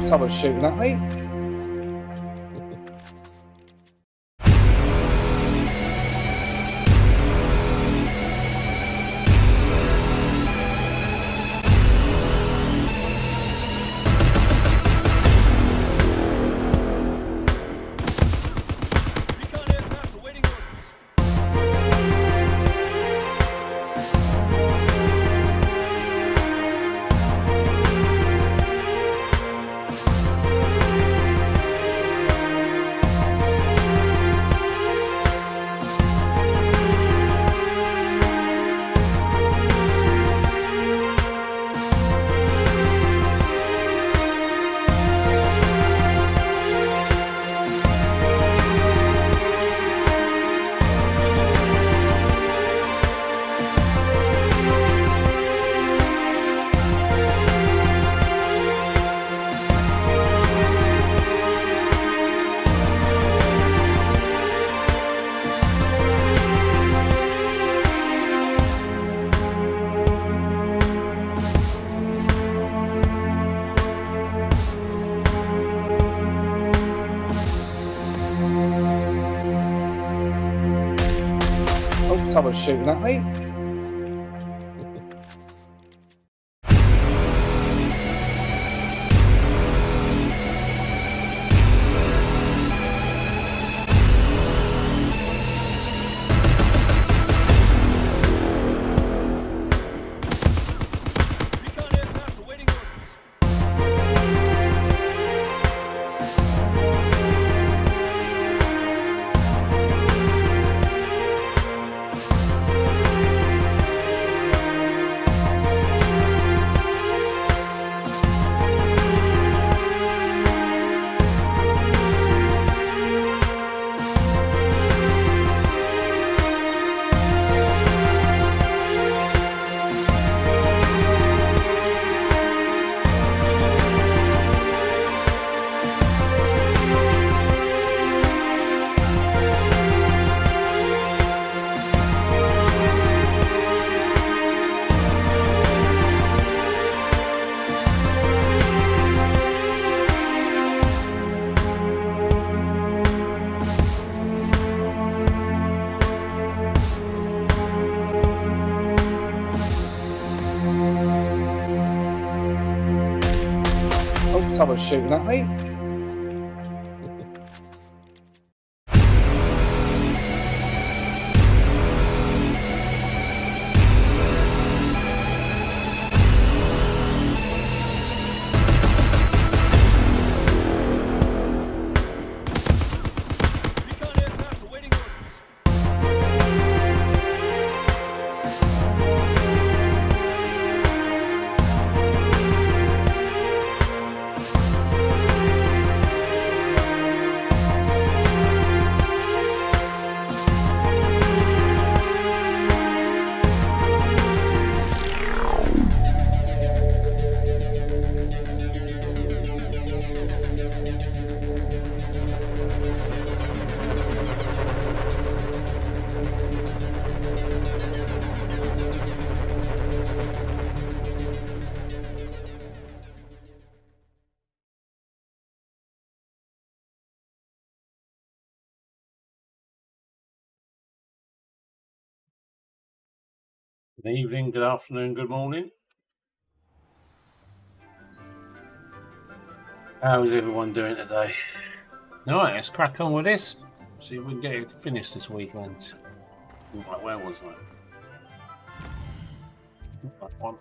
someone's shooting at me. Someone's shooting at me. Someone's shooting at me. Good evening, good afternoon, good morning. How's everyone doing today? Alright, let's crack on with this. See if we can get it finished this weekend. Right, where was I? That one.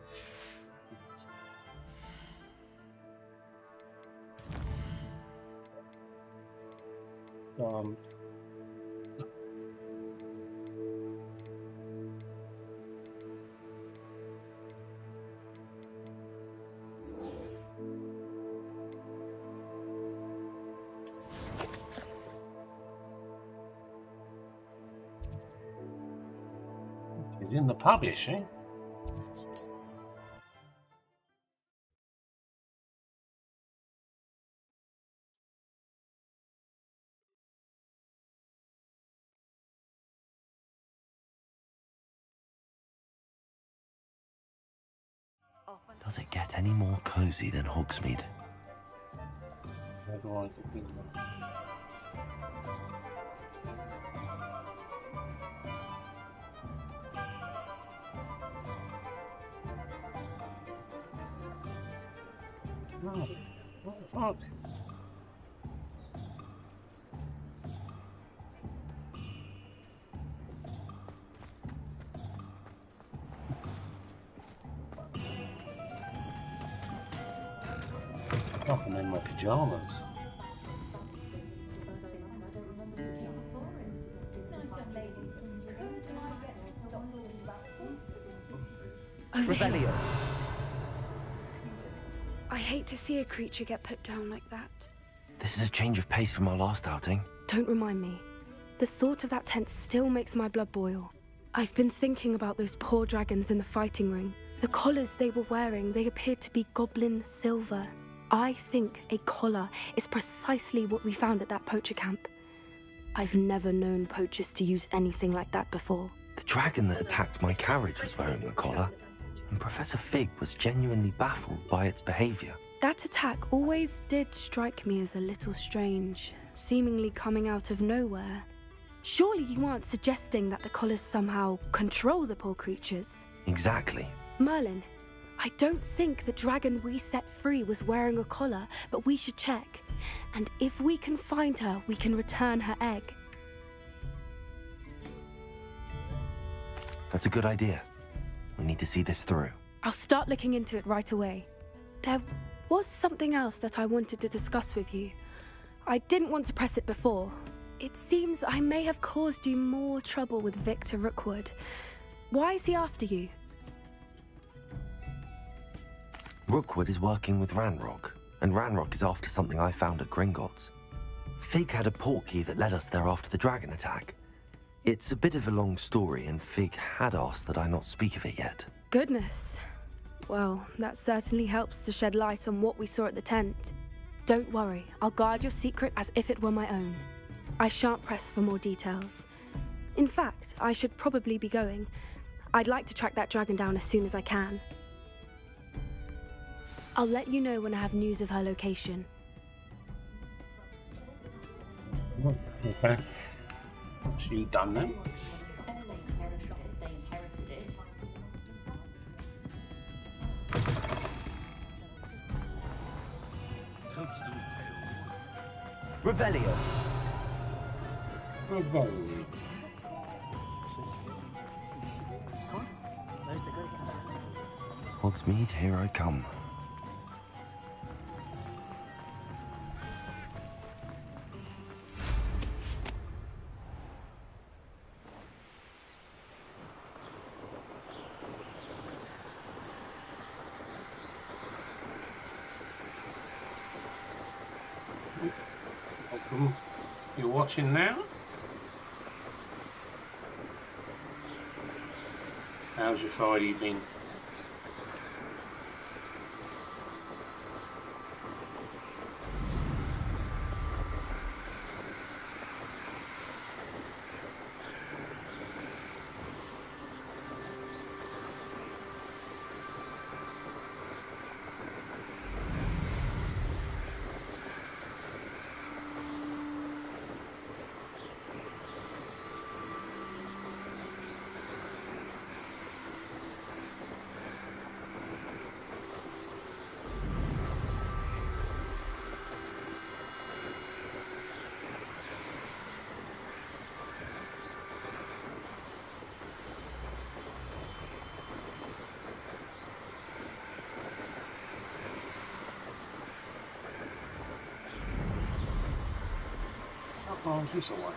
He's in the pub, is she? Does it get any more cozy than Hogsmeade? How do I get in there? No, what the fuck? Oh, I'm in my pajamas. Revelio. I hate to see a creature get put down like that. This is a change of pace from our last outing. Don't remind me. The thought of that tent still makes my blood boil. I've been thinking about those poor dragons in the fighting ring. The collars they were wearing, they appeared to be goblin silver. I think a collar is precisely what we found at that poacher camp. I've never known poachers to use anything like that before. The dragon that attacked my carriage was wearing a collar, and Professor Fig was genuinely baffled by its behavior. That attack always did strike me as a little strange, seemingly coming out of nowhere. Surely you aren't suggesting that the collars somehow control the poor creatures? Exactly. Merlin, I don't think the dragon we set free was wearing a collar, but we should check. And if we can find her, we can return her egg. That's a good idea. We need to see this through. I'll start looking into it right away. There was something else that I wanted to discuss with you. I didn't want to press it before. It seems I may have caused you more trouble with Victor Rookwood. Why is he after you? Rookwood is working with Ranrock, and Ranrock is after something I found at Gringotts. Fig had a portkey that led us there after the dragon attack. It's a bit of a long story, and Fig had asked that I not speak of it yet. Goodness. Well, that certainly helps to shed light on what we saw at the tent. Don't worry, I'll guard your secret as if it were my own. I shan't press for more details. In fact, I should probably be going. I'd like to track that dragon down as soon as I can. I'll let you know when I have news of her location. Okay. So you done that? Revelio. Hogsmeade, here I come. You're watching now? How's your Friday been? Oh, is this away?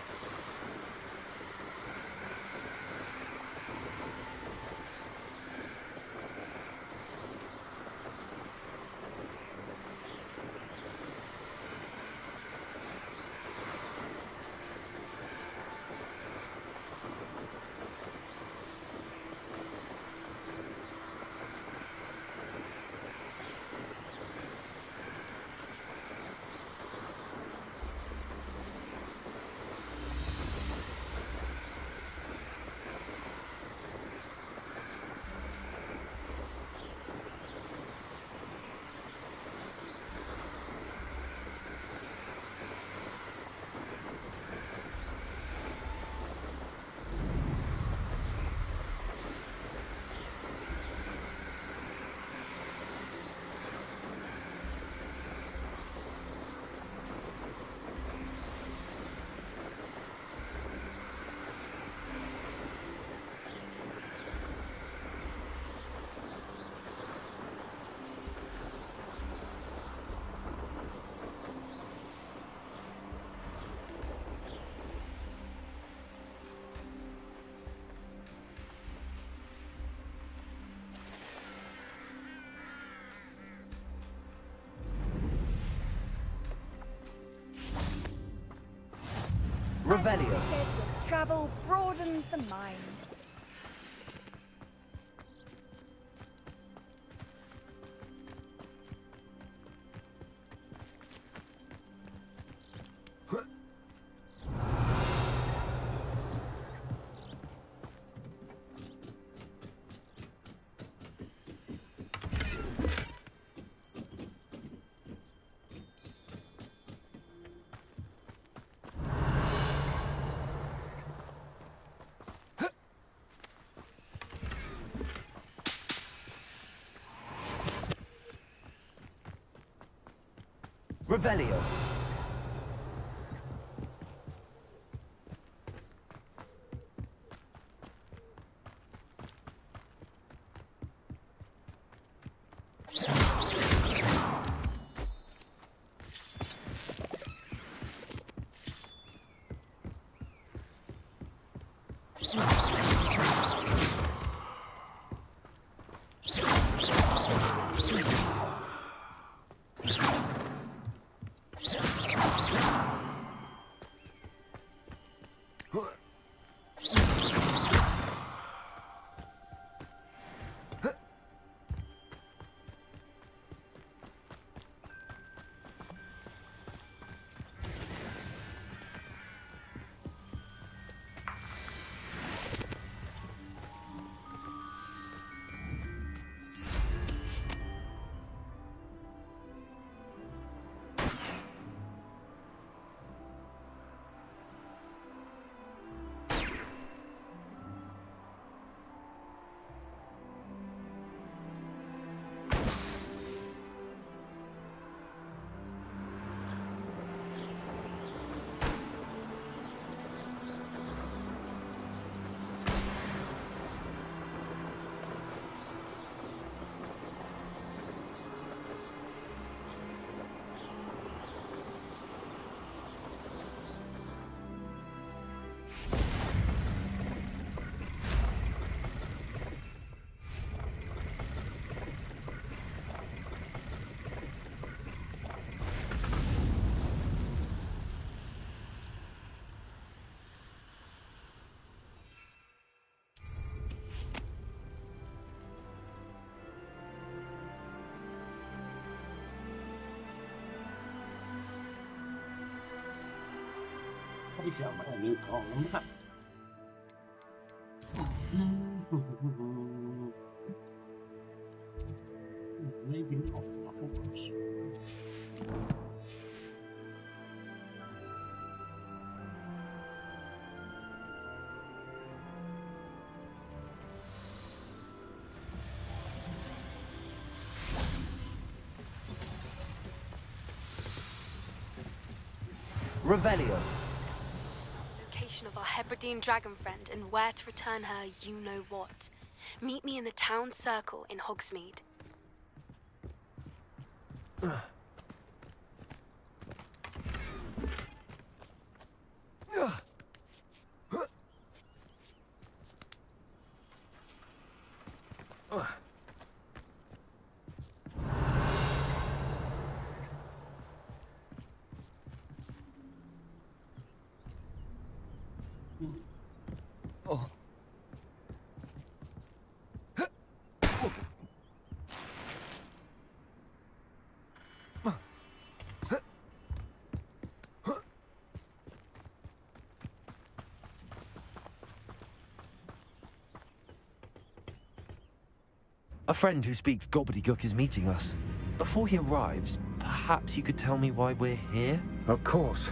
Revelio. Said that travel broadens the mind. Revelio. Probably can't make a new part on that. Maybe not. Hogwarts. Revelio. Location of our Hebridean dragon friend and where to return her you know what. Meet me in the town circle in Hogsmeade. A friend who speaks gobbledygook is meeting us. Before he arrives, perhaps you could tell me why we're here? Of course.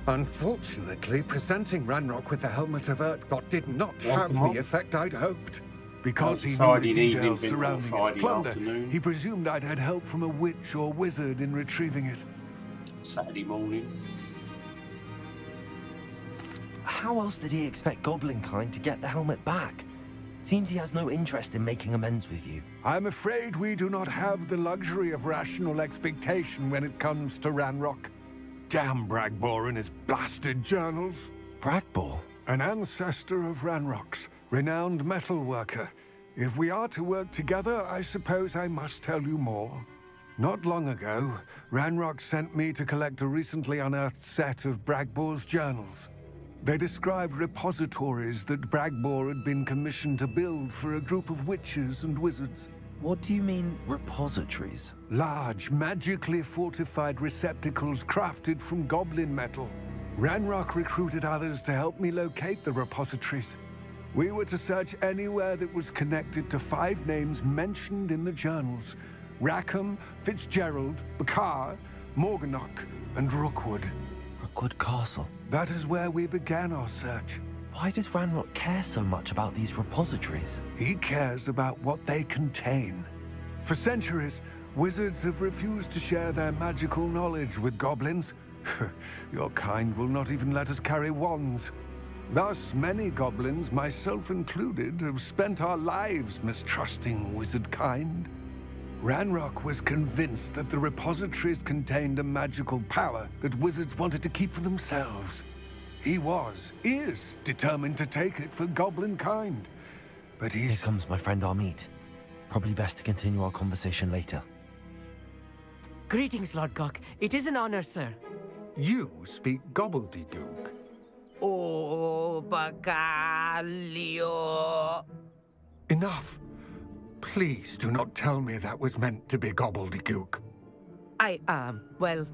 Unfortunately, presenting Ranrock with the Helmet of Urtkot did not have the effect I'd hoped. Because he knew Friday the evening, details been on surrounding Friday its plunder, afternoon. he presumed I'd had help from a witch or wizard in retrieving it. Saturday morning. How else did he expect Goblinkind to get the helmet back? Seems he has no interest in making amends with you. I'm afraid we do not have the luxury of rational expectation when it comes to Ranrock. Damn Bragbor and his blasted journals. Bragbor? An ancestor of Ranrock's, renowned metal worker. If we are to work together, I suppose I must tell you more. Not long ago, Ranrock sent me to collect a recently unearthed set of Bragbor's journals. They described repositories that Bragbor had been commissioned to build for a group of witches and wizards. What do you mean, repositories? Large, magically fortified receptacles crafted from goblin metal. Ranrock recruited others to help me locate the repositories. We were to search anywhere that was connected to 5 names mentioned in the journals: Rackham, Fitzgerald, Bakar, Morganach, and Rookwood. Rookwood Castle. That is where we began our search. Why does Ranrock care so much about these repositories? He cares about what they contain. For centuries, wizards have refused to share their magical knowledge with goblins. Your kind will not even let us carry wands. Thus, many goblins, myself included, have spent our lives mistrusting wizard kind. Ranrock was convinced that the repositories contained a magical power that wizards wanted to keep for themselves. He is determined to take it for goblin kind. But Here comes my friend Amit. Probably best to continue our conversation later. Greetings, Lord Gok. It is an honor, sir. You speak gobbledygook. Oh, Bagalio. Enough. Please do not tell me that was meant to be gobbledygook. Well,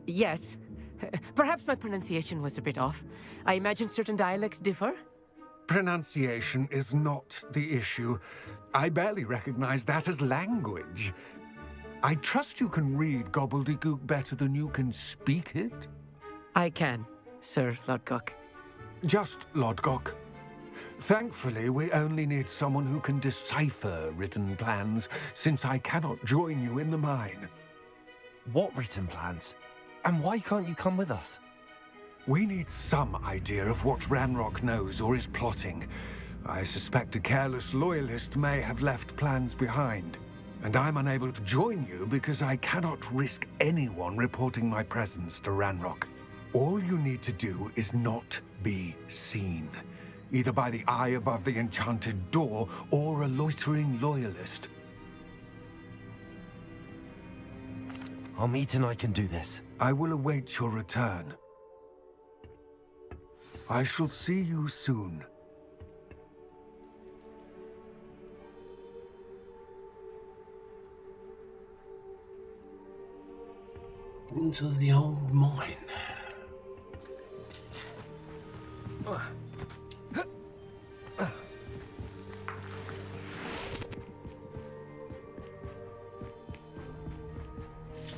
yes. Perhaps my pronunciation was a bit off. I imagine certain dialects differ. Pronunciation is not the issue. I barely recognize that as language. I trust you can read gobbledygook better than you can speak it? I can, Sir Lord Gok. Just Lodgok. Thankfully, we only need someone who can decipher written plans, since I cannot join you in the mine. What written plans? And why can't you come with us? We need some idea of what Ranrock knows or is plotting. I suspect a careless loyalist may have left plans behind. And I'm unable to join you because I cannot risk anyone reporting my presence to Ranrock. All you need to do is not be seen, either by the eye above the enchanted door or a loitering loyalist. Amit and I can do this. I will await your return. I shall see you soon. Into the old mine.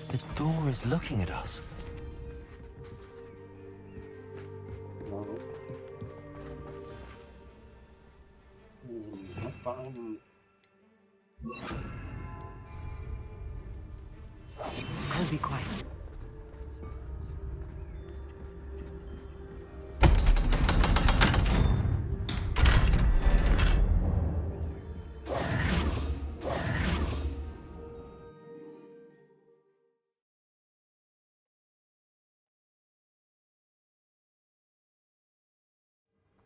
The door is looking at us. I'll be quiet.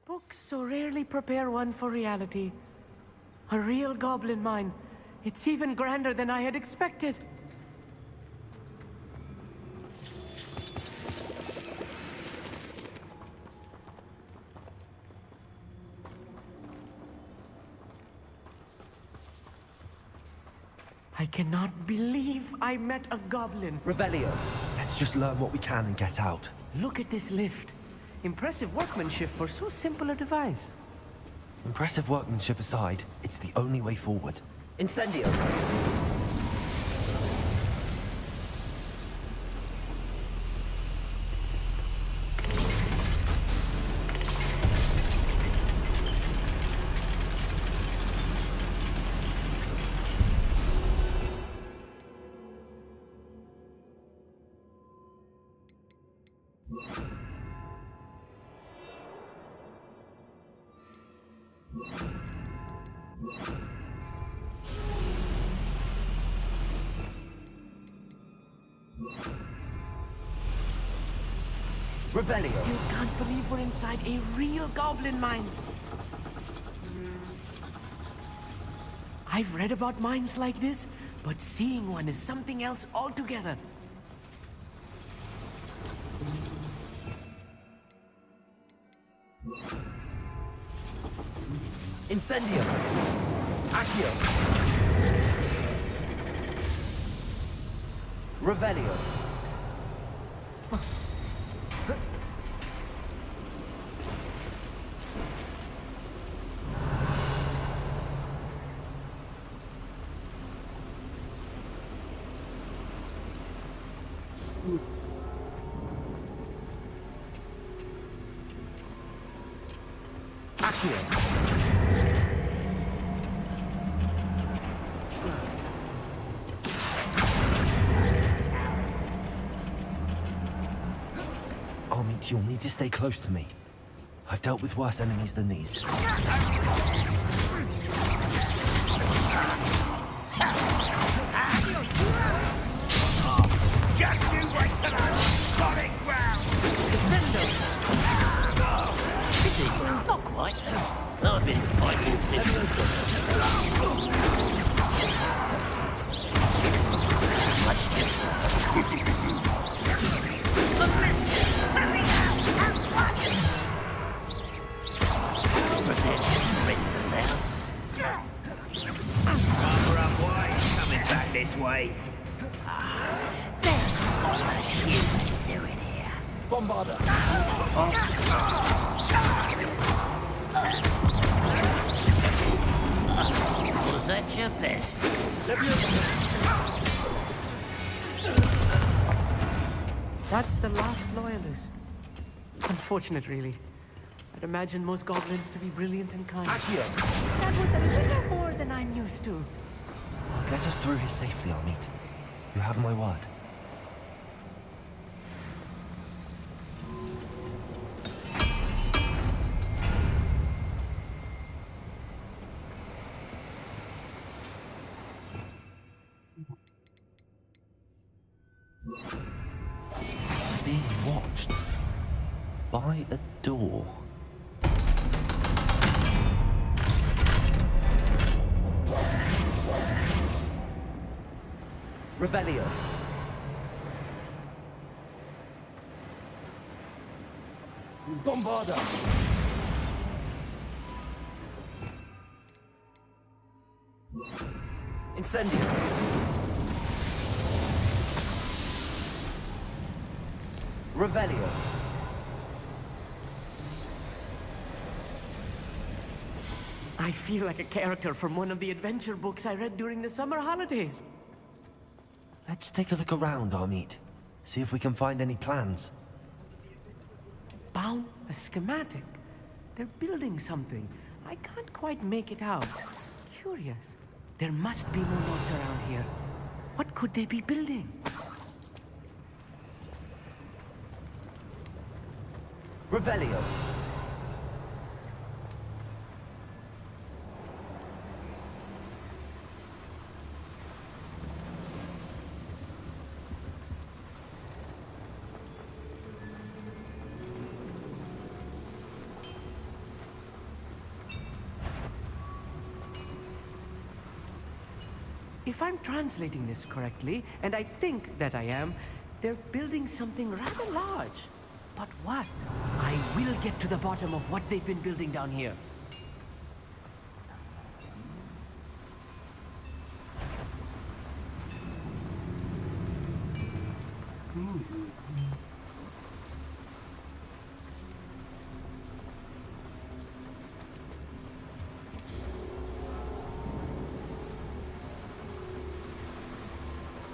Books so rarely prepare one for reality. A real goblin mine. It's even grander than I had expected. I cannot believe I met a goblin. Revelio. Let's just learn what we can and get out. Look at this lift. Impressive workmanship for so simple a device. Impressive workmanship aside, it's the only way forward. Incendio. I still can't believe we're inside a real goblin mine. I've read about mines like this, but seeing one is something else altogether. Incendio! Accio! Revelio! Accio! Armit, you'll need to stay close to me. I've dealt with worse enemies than these. Just you wait till I'm solid ground! Is it? Not quite. I've been fighting since. Much better. The mist! Hurry out and watch! Prepare to surrender now. Armor up wide, coming back this way. What are you doing here? Bombarder! Was that your best? That's the last loyalist. Unfortunate, really. I'd imagine most goblins to be brilliant and kind. Accio! That was a little more than I'm used to. Get us through here safely, Armit. You have my word. Being watched by a door. Revelio. Bombarda. Incendio. Revelio. I feel like a character from one of the adventure books I read during the summer holidays. Let's take a look around, Armit. See if we can find any plans. Bound a schematic. They're building something. I can't quite make it out. Curious. There must be more notes around here. What could they be building? Revelio. If I'm translating this correctly, and I think that I am, they're building something rather large. But what? I will get to the bottom of what they've been building down here.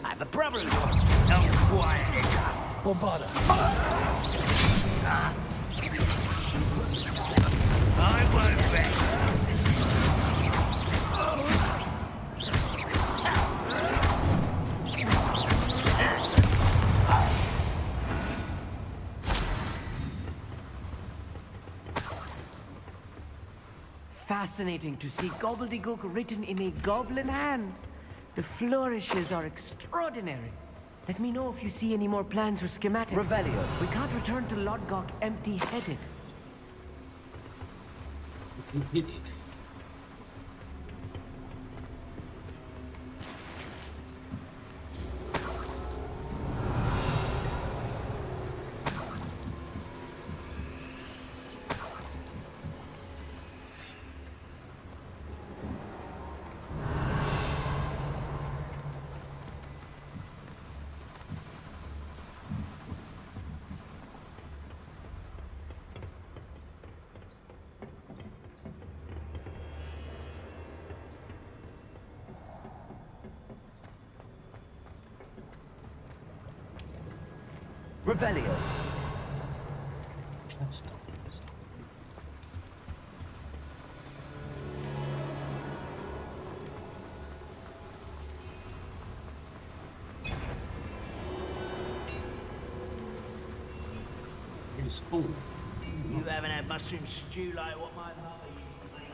I have a problem. Not quiet enough. Bombarda. I won't rest. Fascinating to see gobbledygook written in a goblin hand. The flourishes are extraordinary. Let me know if you see any more plans or schematics. Revelio. We can't return to Lodgok empty-headed. We can hit it. Revelio. That's not this. Respawn. You haven't had mushroom stew like what my mother used to make.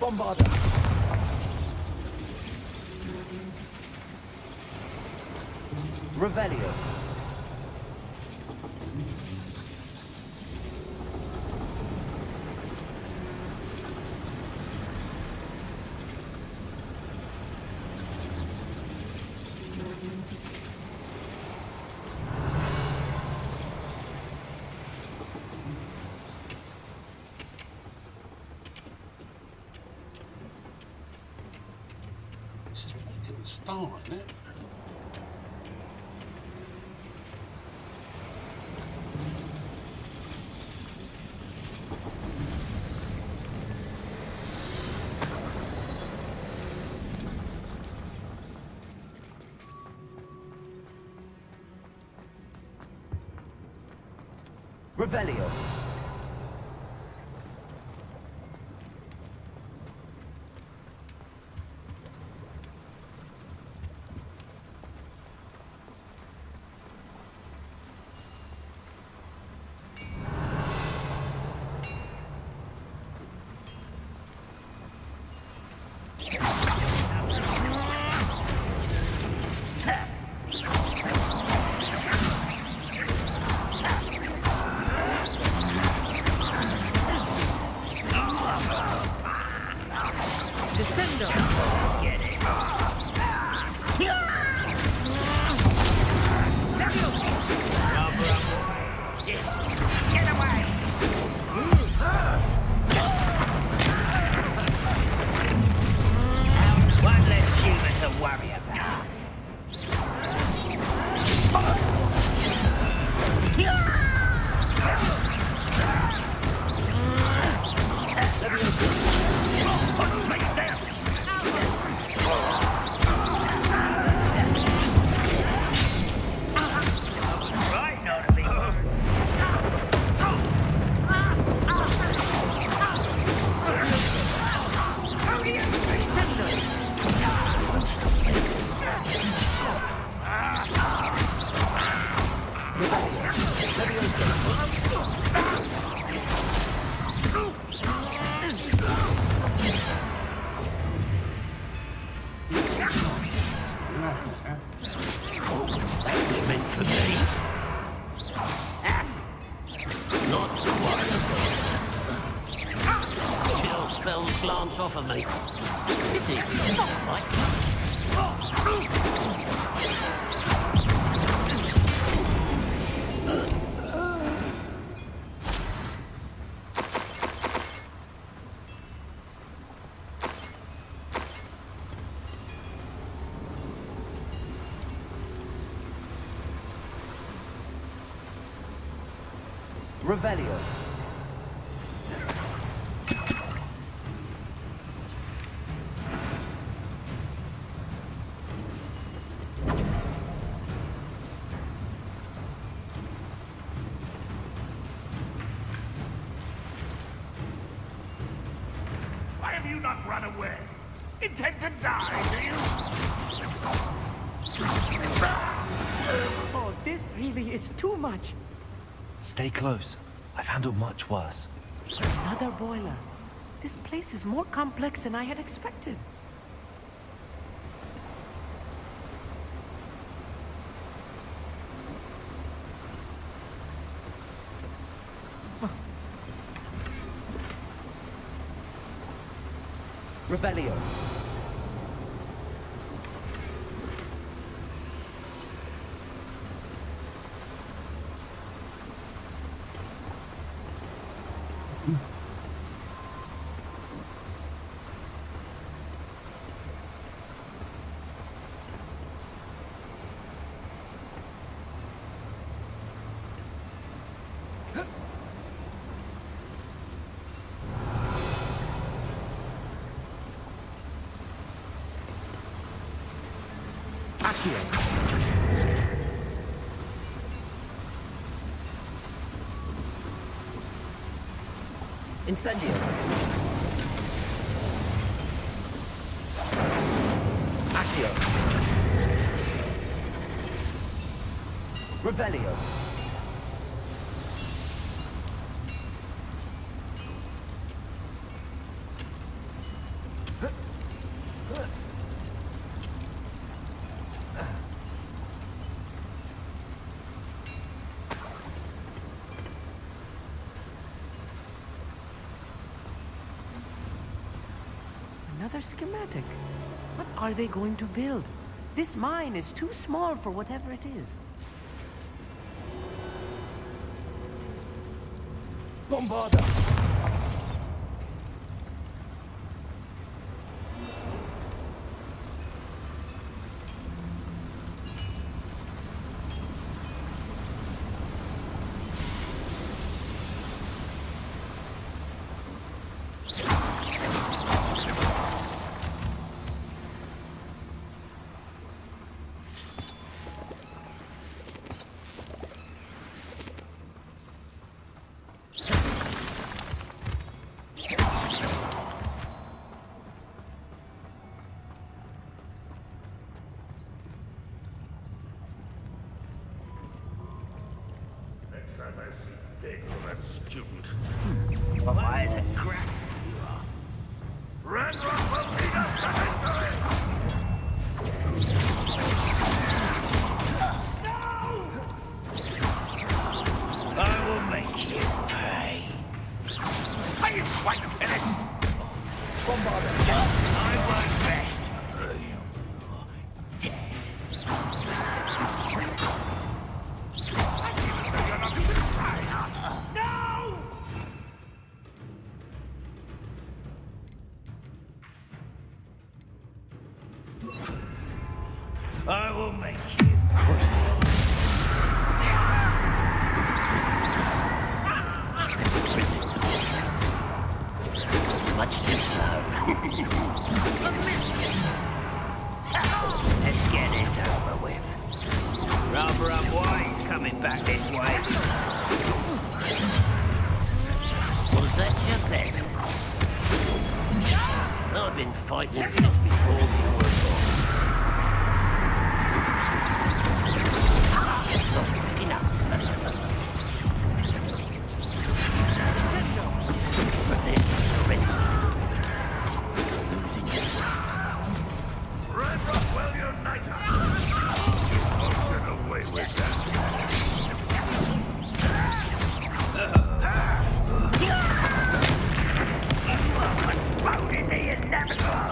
Bombarder. Revelio. This is back at the start, isn't it? Revelio. Off of me. Pity. Not right. Revelio. Why have you not run away? Intend to die, do you? Oh, this really is too much. Stay close. I've handled much worse. Another boiler. This place is more complex than I had expected. Revelio. Incendio. Accio. Revelio. Another schematic. What are they going to build? This mine is too small for whatever it is. Bombarda! I see thick on that student. Why is it crack? You are. Red Rock will lead us to victory! No! I will make you pay. Are you quite finished? I won't rest. I will make you crucible. Much too slow. Let's get this over with. Rather unwise coming back this way. Was that your best? I've been fighting since before the war. Stop picking up. But then surrender. Losing you. Red Rock will unite us. I'll get away with that. Postponing the inevitable.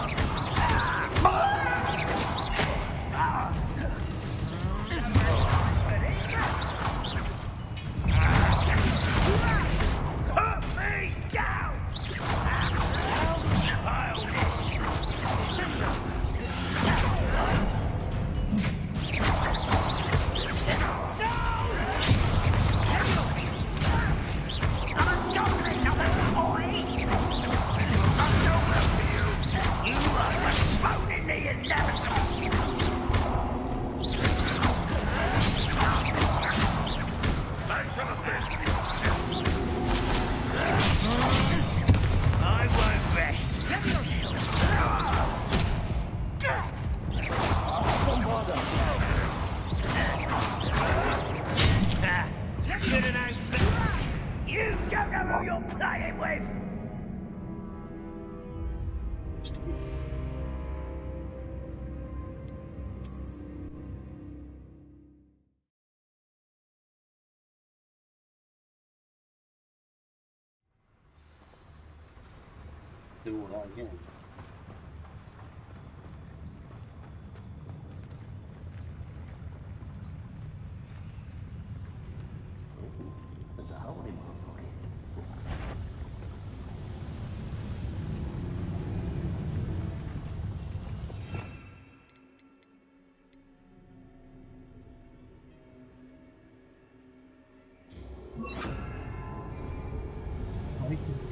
Do all that again.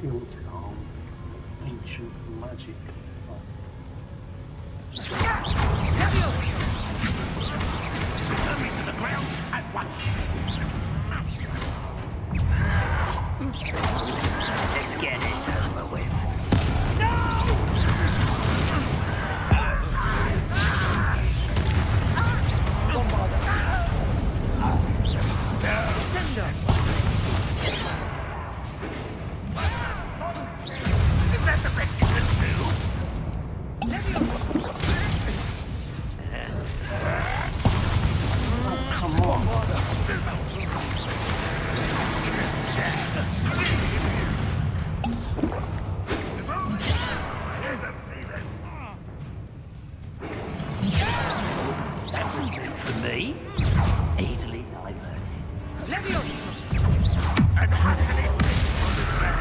Guild Calm. Ancient magic. Coming to the ground at once. Let's get this over with. Is that the best you can do? Come on. That's a bit for me. Easily diverted. And that's it on this map.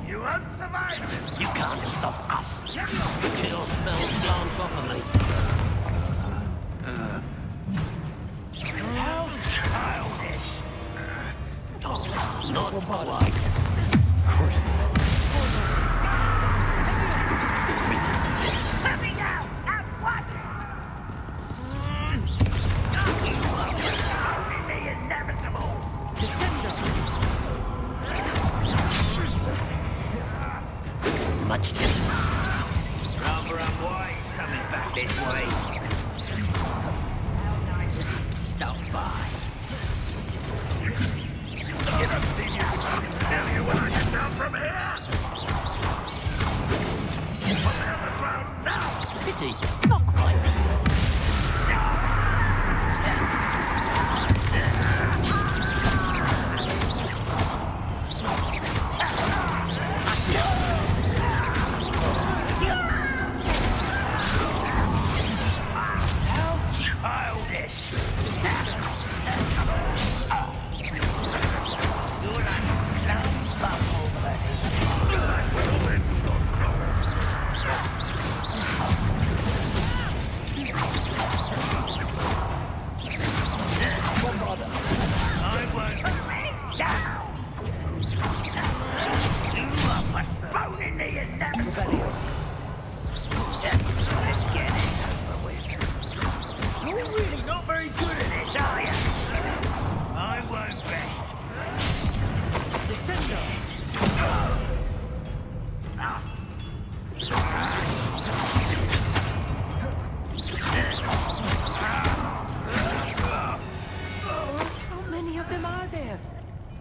You won't survive this. You can't stop us. Kill smells glance off of me. How childish. Oh, not polite. Coming out at once. Only the inevitable. Much too rather unwise coming back this way. How nice of you to stop by. You don't see me. Tell you when I get down from here. On the other ground now. Pity, not quite. How childish. You're like a clown bubble, buddy. I won't back down. You are postponing the inevitable. Let's get this over with. You're really not very good at this, are you? I won't rest. How many of them are there?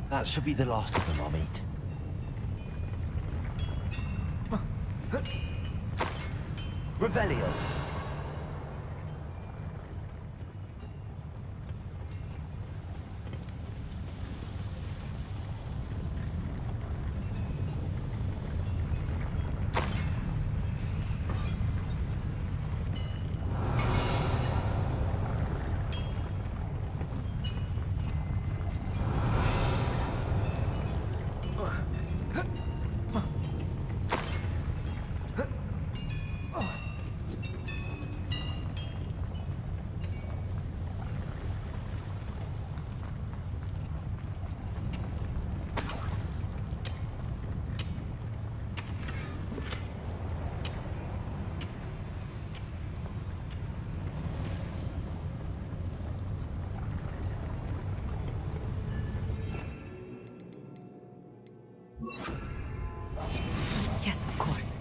That should be the last of them I'll meet. Revelio. Yes, of course.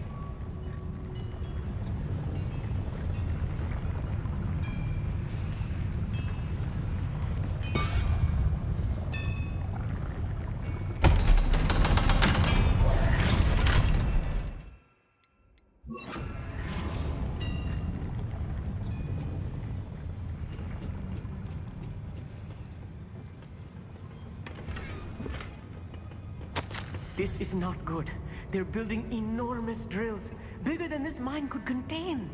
This is not good. They're building enormous drills, bigger than this mine could contain.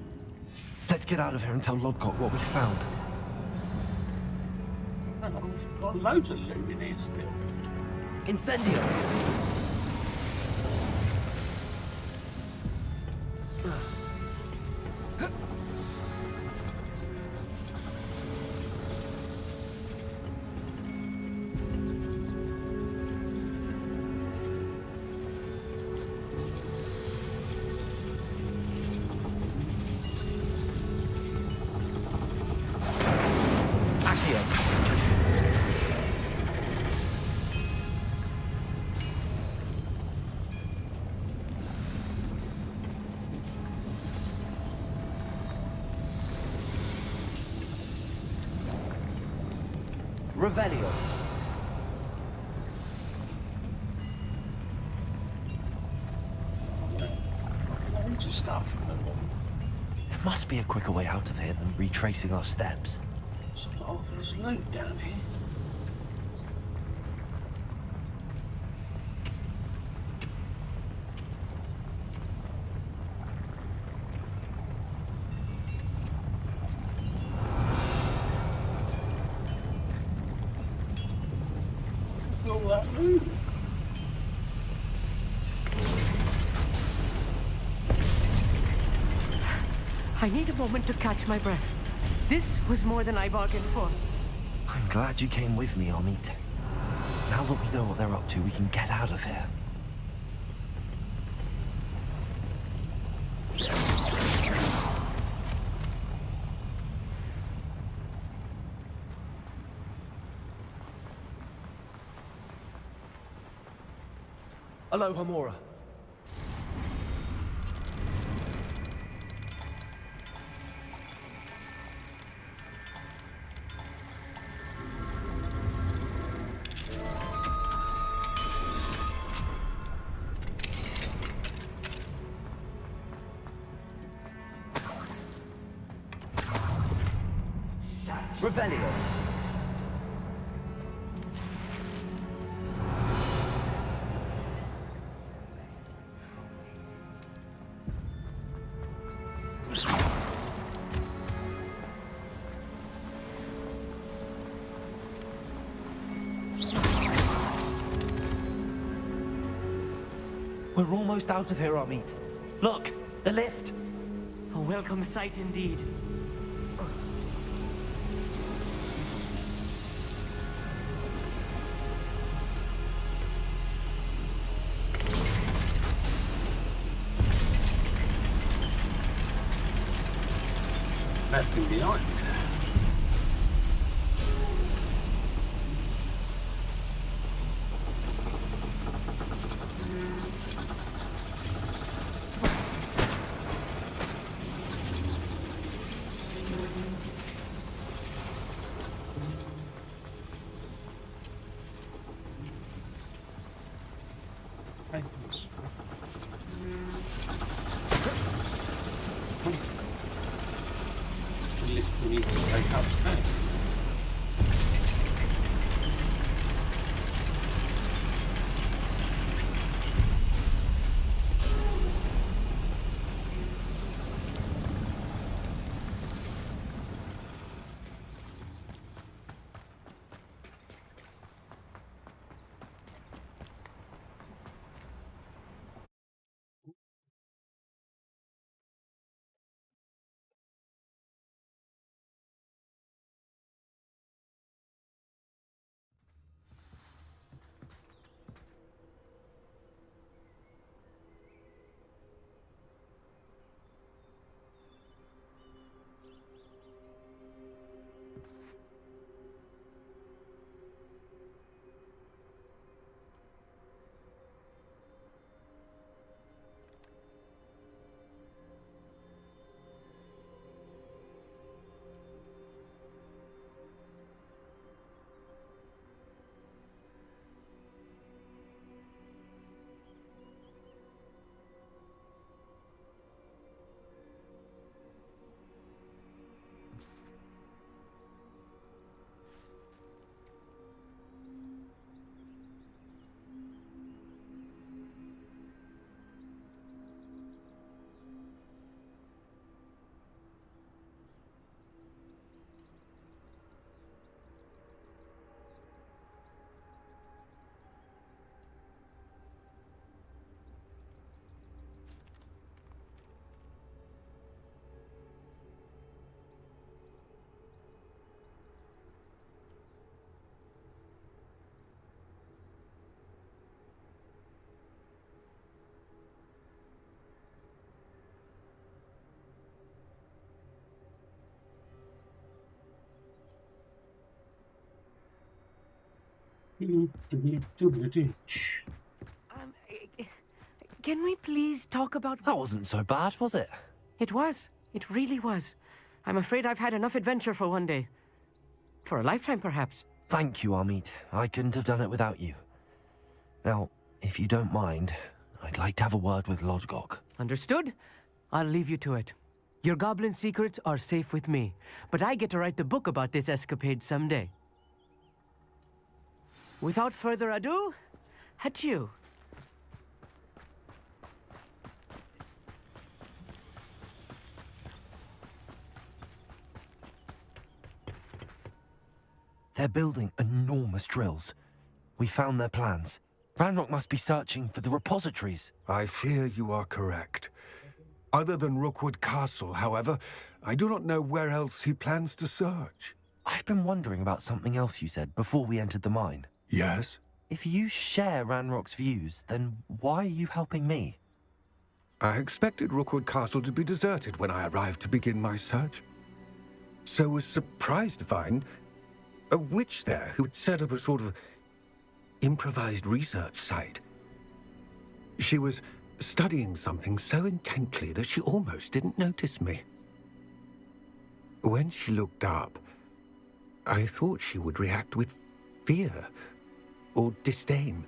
Let's get out of here and tell Lodgott what we found. Hang on, we've got loads of loot in here still. Incendio! Revelio. Loads of stuff. There must be a quicker way out of here than retracing our steps. There's a lot of loot down here. All that loot. I need a moment to catch my breath. This was more than I bargained for. I'm glad you came with me, Amit. Now that we know what they're up to, we can get out of here. Hello, Hamura. Revelio. We're almost out of here, Amit. Look, the lift. A welcome sight indeed. Left him behind. Thanks. That's the lift we need to take upstairs. Can we please talk about... That wasn't so bad, was it? It was. It really was. I'm afraid I've had enough adventure for one day. For a lifetime, perhaps. Thank you, Amit. I couldn't have done it without you. Now, if you don't mind, I'd like to have a word with Lodgok. Understood? I'll leave you to it. Your goblin secrets are safe with me, but I get to write the book about this escapade someday. Without further ado, adieu. They're building enormous drills. We found their plans. Ranrock must be searching for the repositories. I fear you are correct. Other than Rookwood Castle, however, I do not know where else he plans to search. I've been wondering about something else you said before we entered the mine. Yes? If you share Ranrock's views, then why are you helping me? I expected Rookwood Castle to be deserted when I arrived to begin my search. So was surprised to find a witch there who had set up a sort of improvised research site. She was studying something so intently that she almost didn't notice me. When she looked up, I thought she would react with fear or disdain.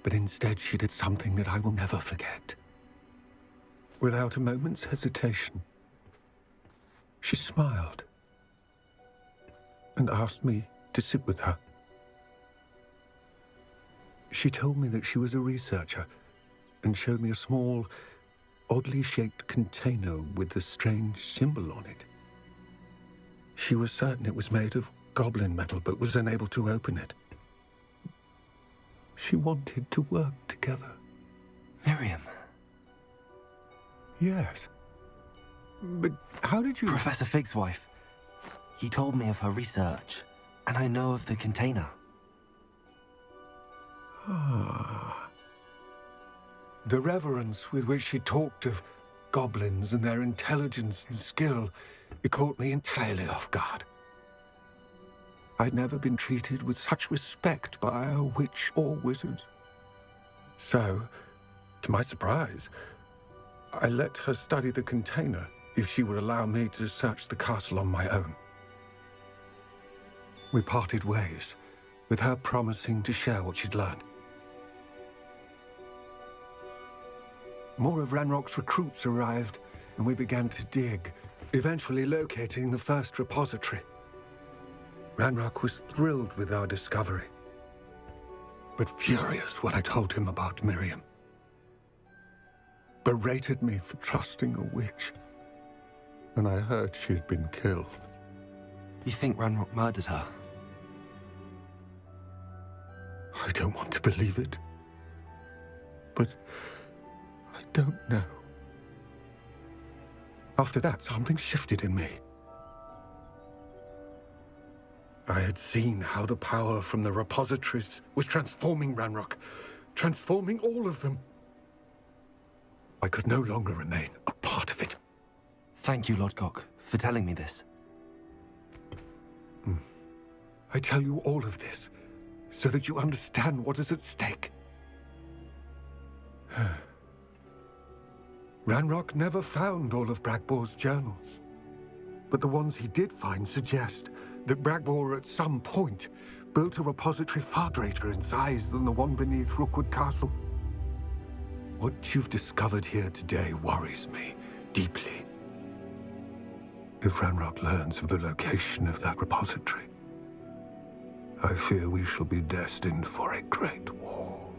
But instead she did something that I will never forget. Without a moment's hesitation, she smiled and asked me to sit with her. She told me that she was a researcher and showed me a small, oddly shaped container with a strange symbol on it. She was certain it was made of goblin metal, but was unable to open it. She wanted to work together. Miriam. Yes. But how did you... Professor Fig's wife. He told me of her research, and I know of the container. Ah. The reverence with which she talked of goblins and their intelligence and skill, it caught me entirely off guard. I'd never been treated with such respect by a witch or wizard. So, to my surprise, I let her study the container if she would allow me to search the castle on my own. We parted ways, with her promising to share what she'd learned. More of Ranrock's recruits arrived, and we began to dig, eventually locating the first repository. Ranrock was thrilled with our discovery, but furious when I told him about Miriam. Berated me for trusting a witch, and I heard she'd been killed. You think Ranrock murdered her? I don't want to believe it, but I don't know. After that, something shifted in me. I had seen how the power from the repositories was transforming Ranrock, transforming all of them. I could no longer remain a part of it. Thank you, Lodgok, for telling me this. I tell you all of this so that you understand what is at stake. Ranrock never found all of Bragbor's journals, but the ones he did find suggest that Bragbor at some point built a repository far greater in size than the one beneath Rookwood Castle. What you've discovered here today worries me deeply. If Ranrock learns of the location of that repository, I fear we shall be destined for a great war.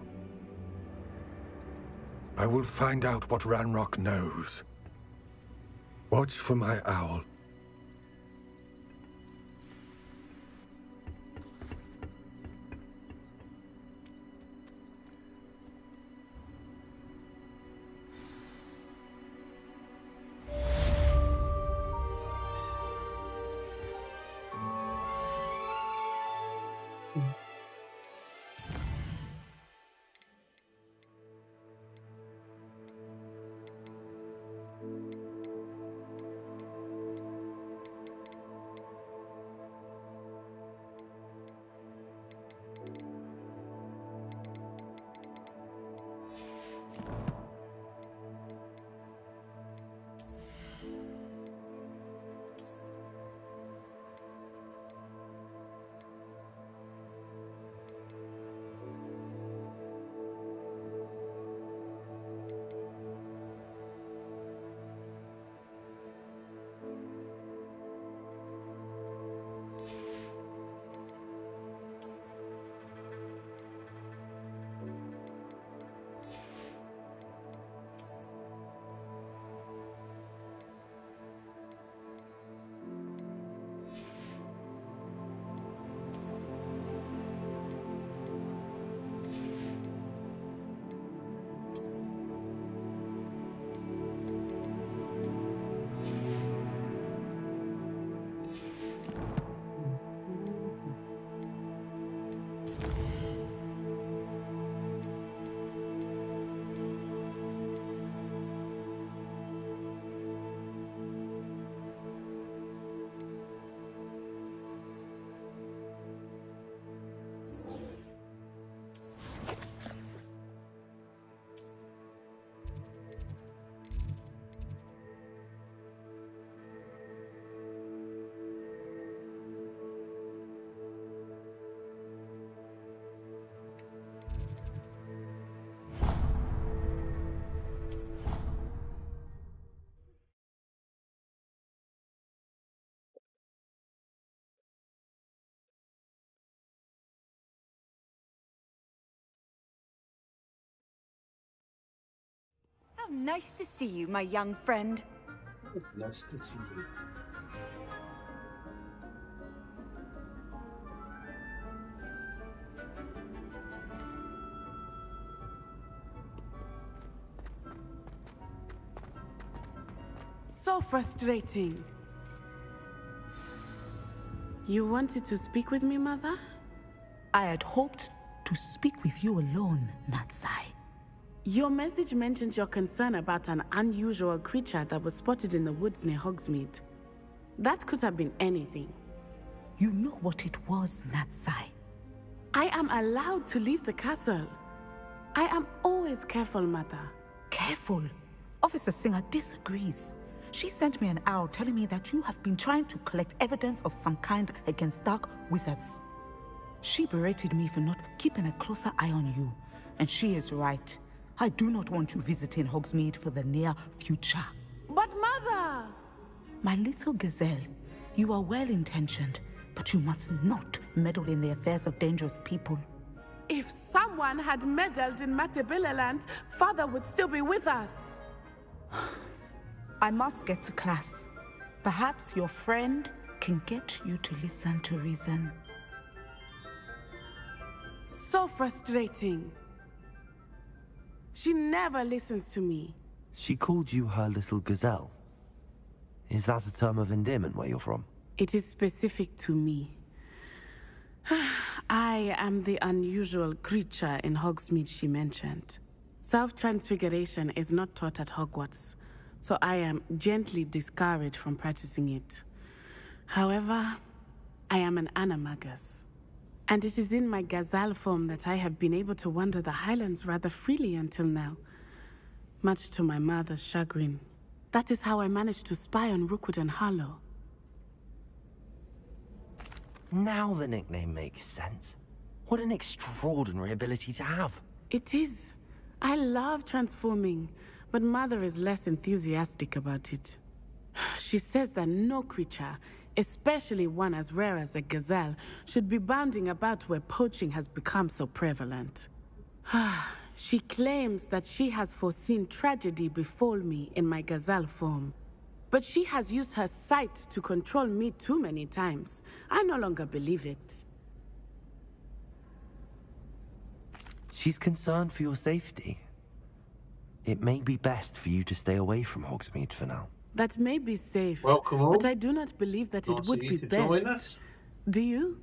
I will find out what Ranrock knows. Watch for my owl. Nice to see you, my young friend. Nice to see you. So frustrating. You wanted to speak with me, Mother? I had hoped to speak with you alone, Natsai. Your message mentioned your concern about an unusual creature that was spotted in the woods near Hogsmeade. That could have been anything. You know what it was, Natsai. I am allowed to leave the castle. I am always careful, Mother. Careful? Officer Singer disagrees. She sent me an owl telling me that you have been trying to collect evidence of some kind against dark wizards. She berated me for not keeping a closer eye on you, and she is right. I do not want you visiting Hogsmeade for the near future. But Mother! My little gazelle, you are well-intentioned, but you must not meddle in the affairs of dangerous people. If someone had meddled in Matabeleland, Father would still be with us. I must get to class. Perhaps your friend can get you to listen to reason. So frustrating. She never listens to me. She called you her little gazelle. Is that a term of endearment where you're from? It is specific to me. I am the unusual creature in Hogsmeade she mentioned. Self-transfiguration is not taught at Hogwarts, so I am gently discouraged from practicing it. However, I am an animagus, and it is in my gazelle form that I have been able to wander the Highlands rather freely until now, much to my mother's chagrin. That is how I managed to spy on Rookwood and Harlow. Now the nickname makes sense. What an extraordinary ability to have. It is. I love transforming, but Mother is less enthusiastic about it. She says that no creature, especially one as rare as a gazelle, should be bounding about where poaching has become so prevalent. She claims that she has foreseen tragedy befall me in my gazelle form. But she has used her sight to control me too many times. I no longer believe it. She's concerned for your safety. It may be best for you to stay away from Hogsmeade for now. That may be safe, Welcome all. but I do not believe that it would be best. Do you?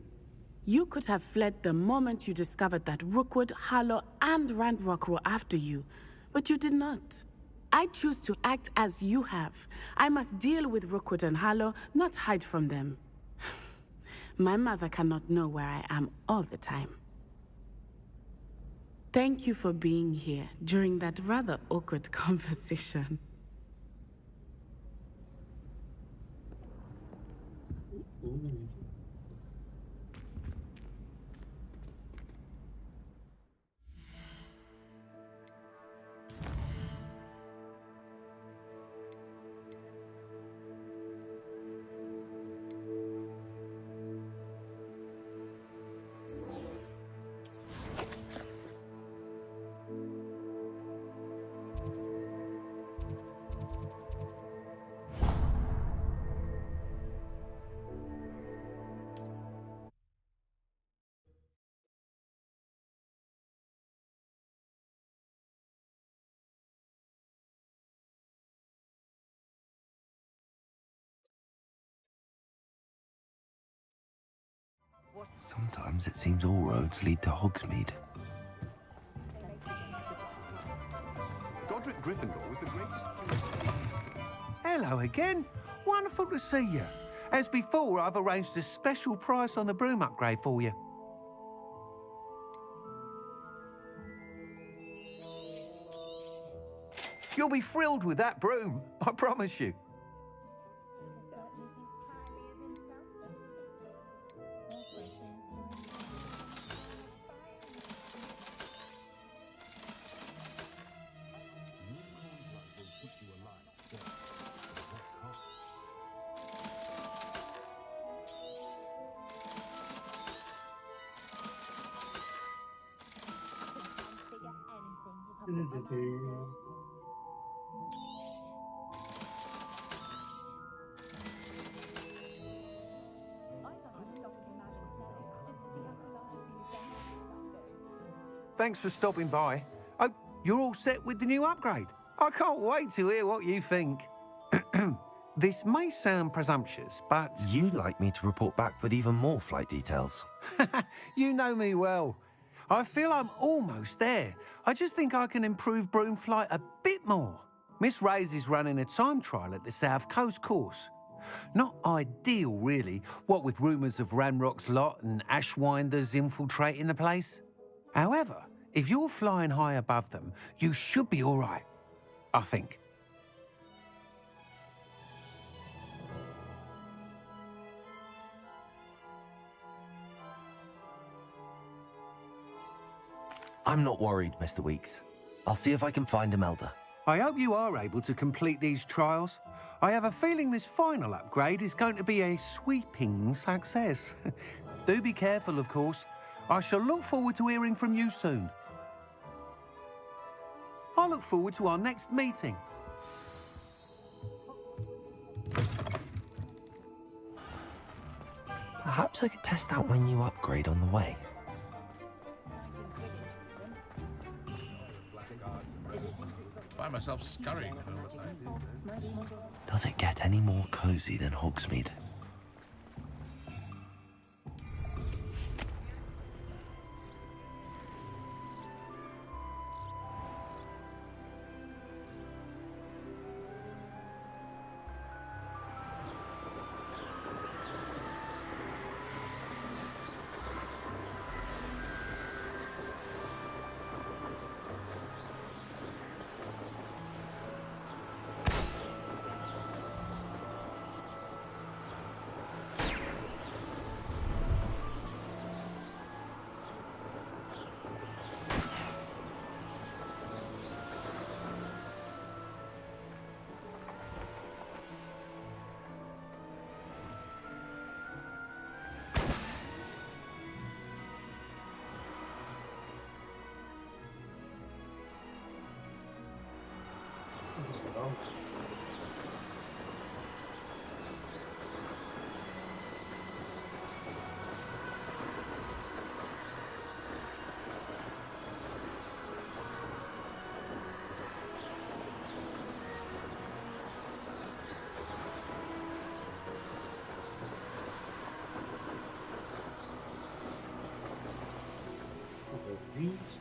You could have fled the moment you discovered that Rookwood, Harlow, and Ranrock were after you, but you did not. I choose to act as you have. I must deal with Rookwood and Harlow, not hide from them. My mother cannot know where I am all the time. Thank you for being here during that rather awkward conversation. Sometimes it seems all roads lead to Hogsmeade. Godric Gryffindor was the greatest. Hello again. Wonderful to see you. As before, I've arranged a special price on the broom upgrade for you. You'll be thrilled with that broom, I promise you. thanks for stopping by. Oh, you're all set with the new upgrade. I can't wait to hear what you think. This may sound presumptuous, but... You'd like me to report back with even more flight details. You know me well. I feel I'm almost there. I just think I can improve broom flight a bit more. Miss Ray's is running a time trial at the South Coast course. Not ideal, really, what with rumours of Ranrock's lot and Ashwinders infiltrating the place. However, if you're flying high above them, you should be all right, I think. I'm not worried, Mr. Weeks. I'll see if I can find Imelda. I hope you are able to complete these trials. I have a feeling this final upgrade is going to be a sweeping success. Do be careful, of course. I shall look forward to hearing from you soon. I look forward to our next meeting. Perhaps I could test out my new upgrade on the way. Find myself scurrying. Does it get any more cozy than Hogsmeade? These.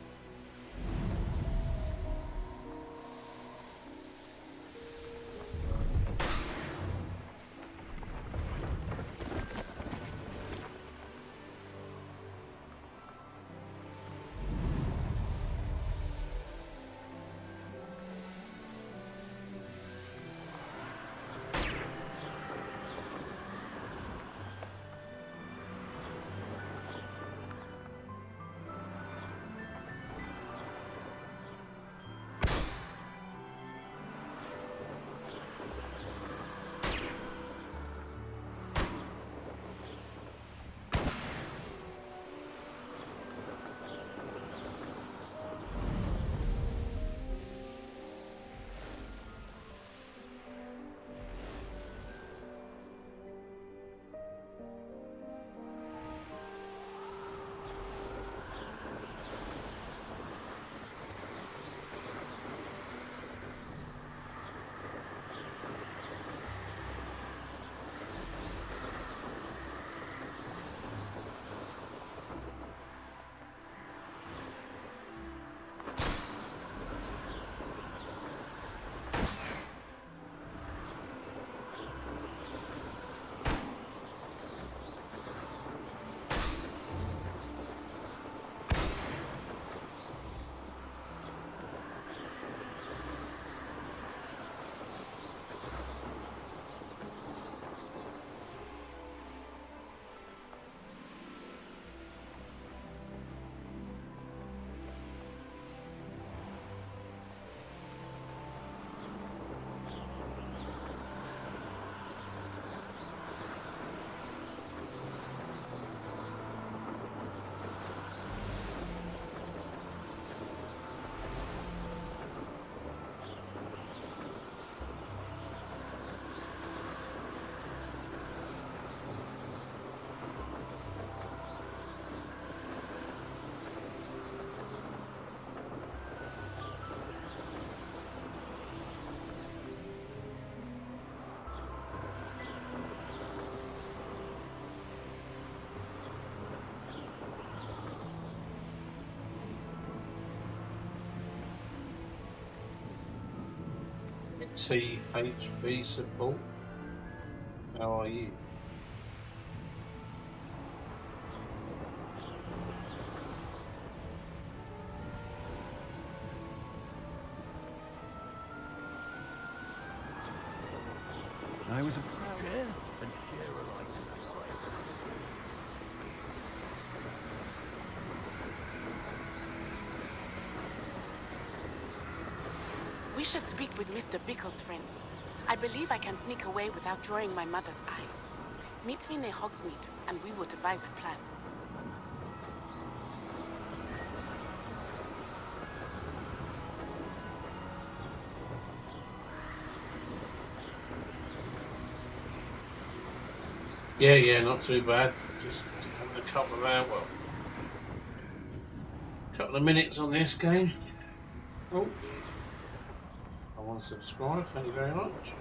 THB support. How are you? I was a Share and share alike. We should speak with Mr. Bickle's friends. I believe I can sneak away without drawing my mother's eye. Meet me near Hogsmeade, and we will devise a plan. Yeah, not too bad. Just having a couple of hours, well, couple of minutes on this game. Oh, I want to subscribe. Thank you very much.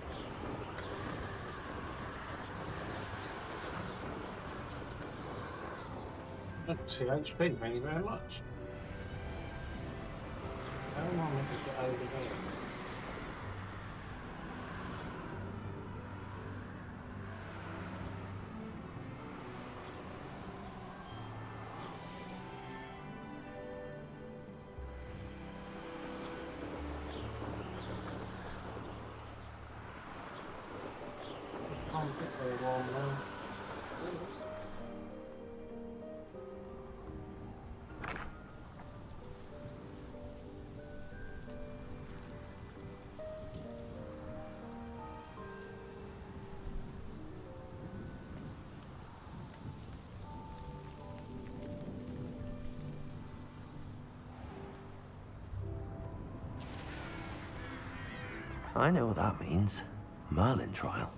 Oh, THP, thank you very much. How am I meant to get over there? Can't get there while I'm around. I know what that means. Merlin trial.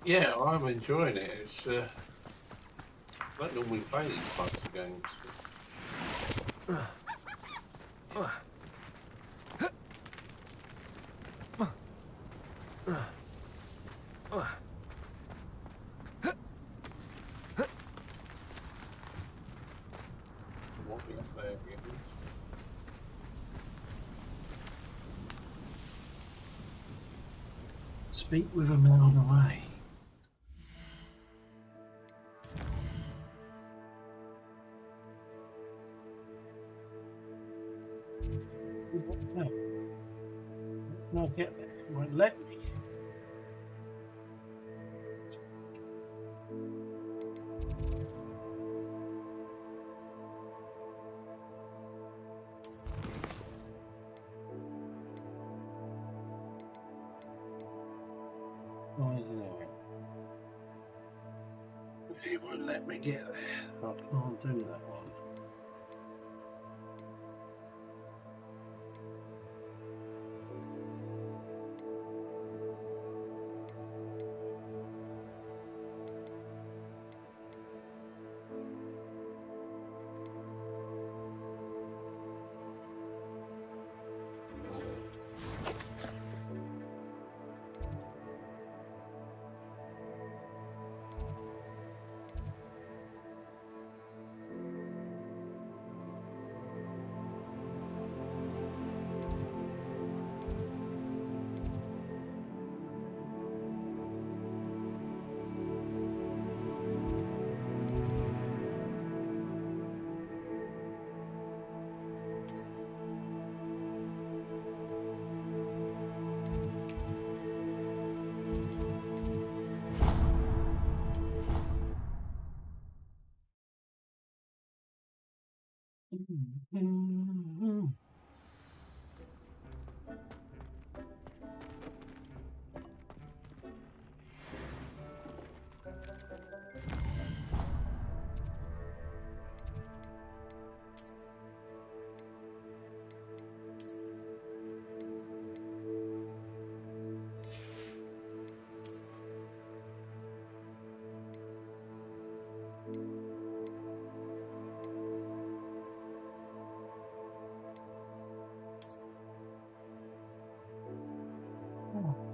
Yeah, I'm enjoying it. It's I don't normally play these types of games. What we up there again? Speak with a mild away. No. No, get there. It won't let me. Why isn't it? It won't let me get there. I can't do that one.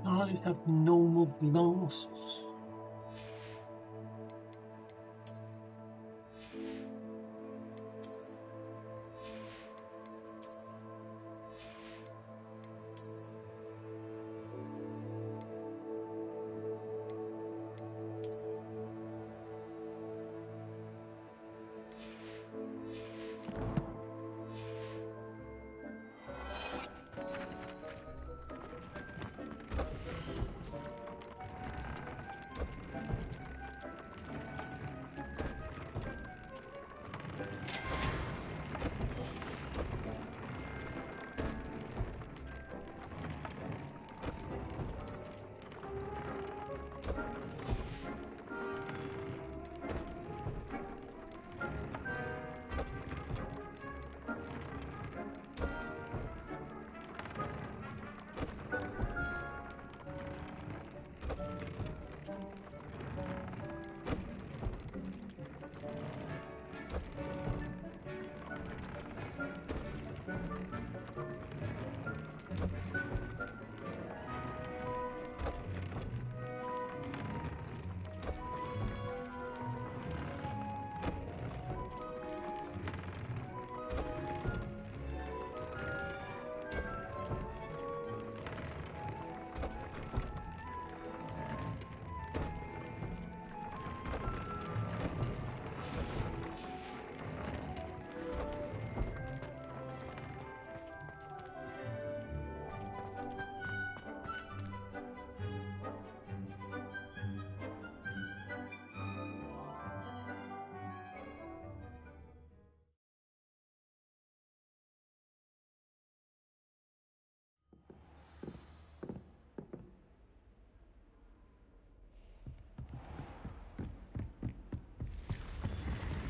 I just have normal glasses.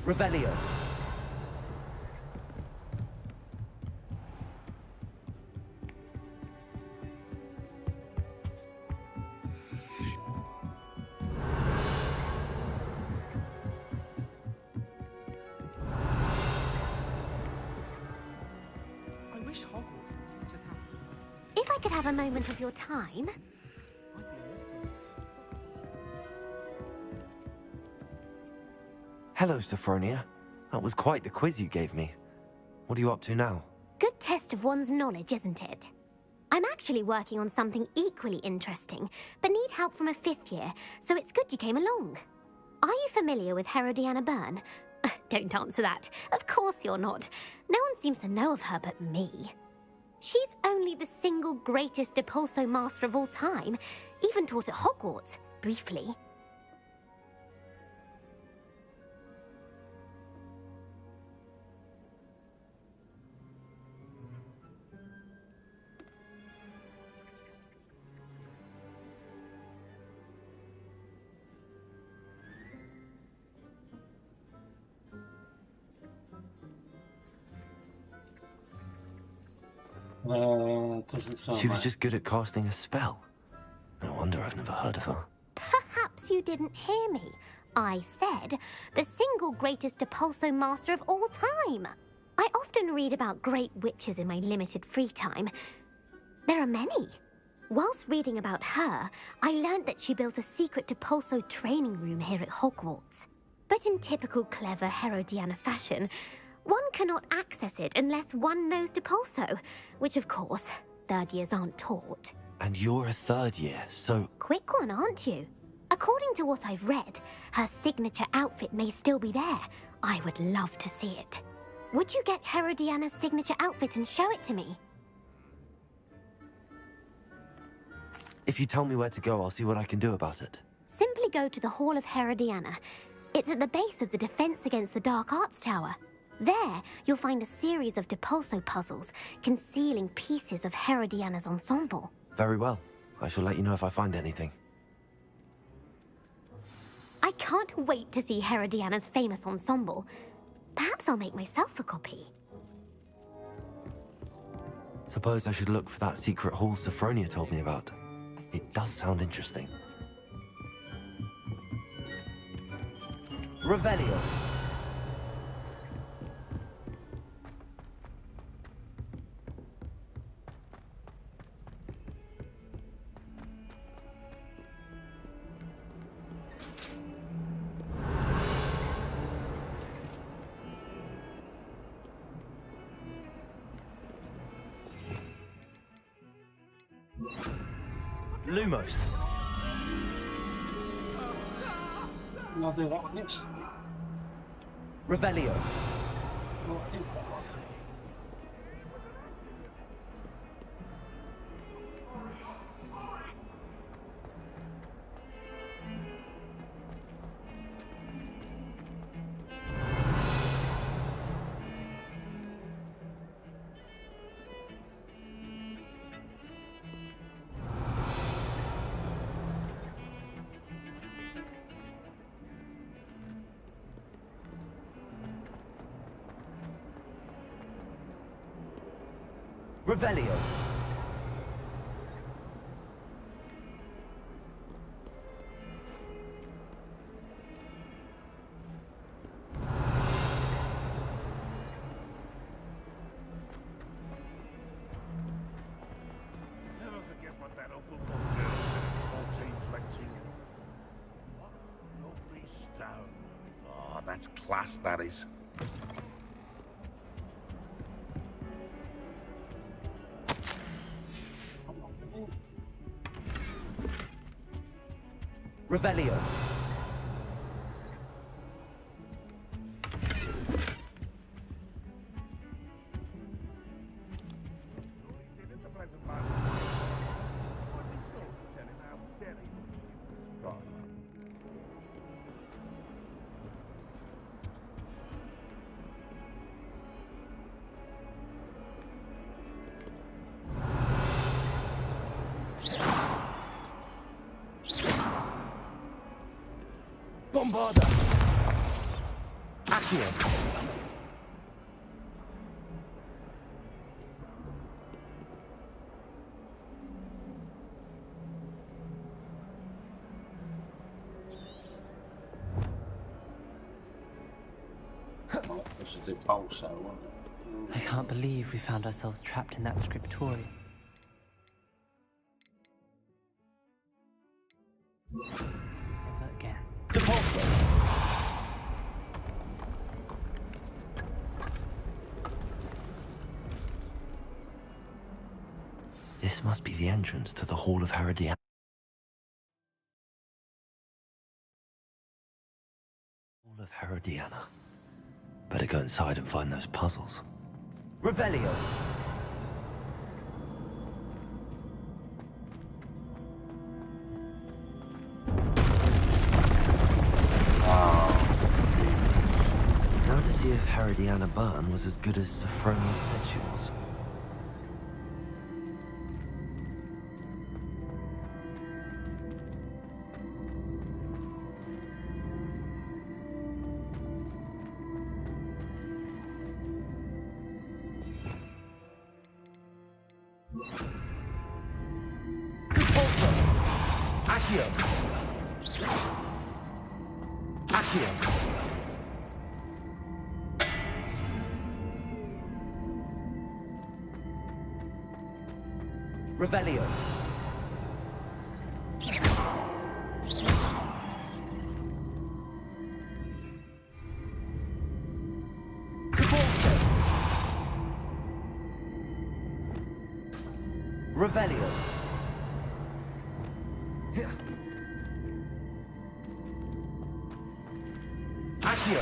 Revelio. I wish Hogwarts would teach us how to... If I could have a moment of your time... Hello, Sophronia. That was quite the quiz you gave me. What are you up to now? Good test of one's knowledge, isn't it? I'm actually working on something equally interesting, but need help from a 5th year, so it's good you came along. Are you familiar with Herodiana Byrne? Don't answer that. Of course you're not. No one seems to know of her but me. She's only the single greatest Depulso master of all time, even taught at Hogwarts, briefly. Doesn't sound She was like... just good at casting a spell. No wonder I've never heard of her. Perhaps you didn't hear me. I said the single greatest Depulso master of all time. I often read about great witches in my limited free time. There are many. Whilst reading about her, I learned that she built a secret Depulso training room here at Hogwarts. But in typical clever Herodiana fashion, one cannot access it unless one knows Depulso, which of course, 3rd years aren't taught. And you're a 3rd year, so... Quick one, aren't you? According to what I've read, her signature outfit may still be there. I would love to see it. Would you get Herodiana's signature outfit and show it to me? If you tell me where to go, I'll see what I can do about it. Simply go to the Hall of Herodiana. It's at the base of the Defense Against the Dark Arts Tower. There, you'll find a series of Depulso puzzles concealing pieces of Herodiana's ensemble. Very well. I shall let you know if I find anything. I can't wait to see Herodiana's famous ensemble. Perhaps I'll make myself a copy. Suppose I should look for that secret hall Sophronia told me about. It does sound interesting. Revelio. Lumos. I'll do that one next. Revelio. Revelio. Never forget what that awful book girl said in 1420. What lovely stone. Oh, that's class, that is. Revelio. Bombarda! Accio. This is the pulsar, wasn't it? I can't believe we found ourselves trapped in that scriptorium. Never again. The pulsar. This must be the entrance to the Hall of Herodiana. Hall of Herodiana. Better go inside and find those puzzles. Revelio. Now to see if Herodiana Byrne was as good as Sophronia said she was. Revelio. Revelio. Accio.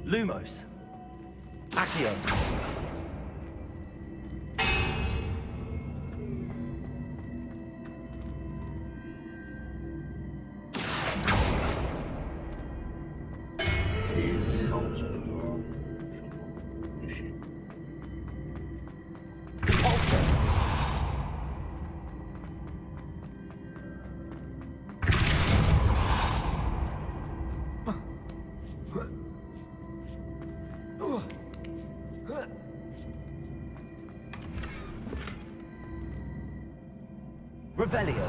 Lumos. Accio. Revelio.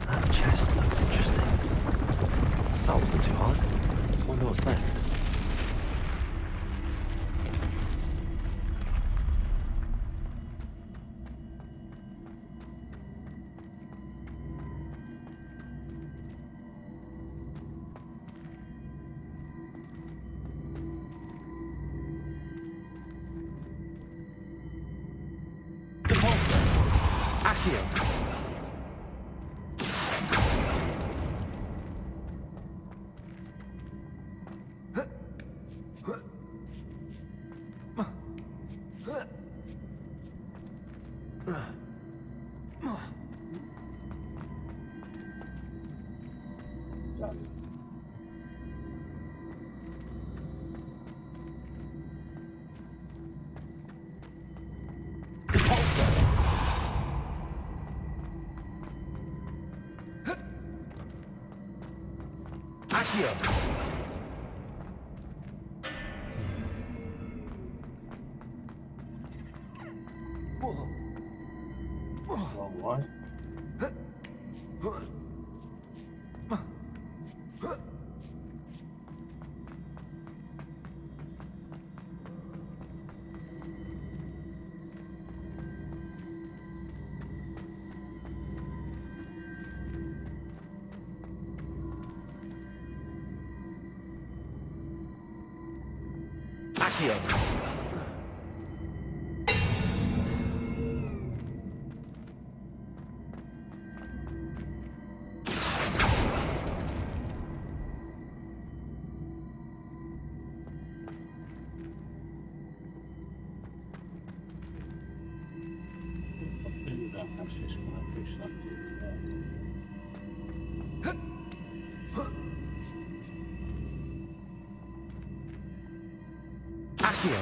That chest looks interesting. That wasn't too hard. Wonder what's next. That's just going to push that. Accio.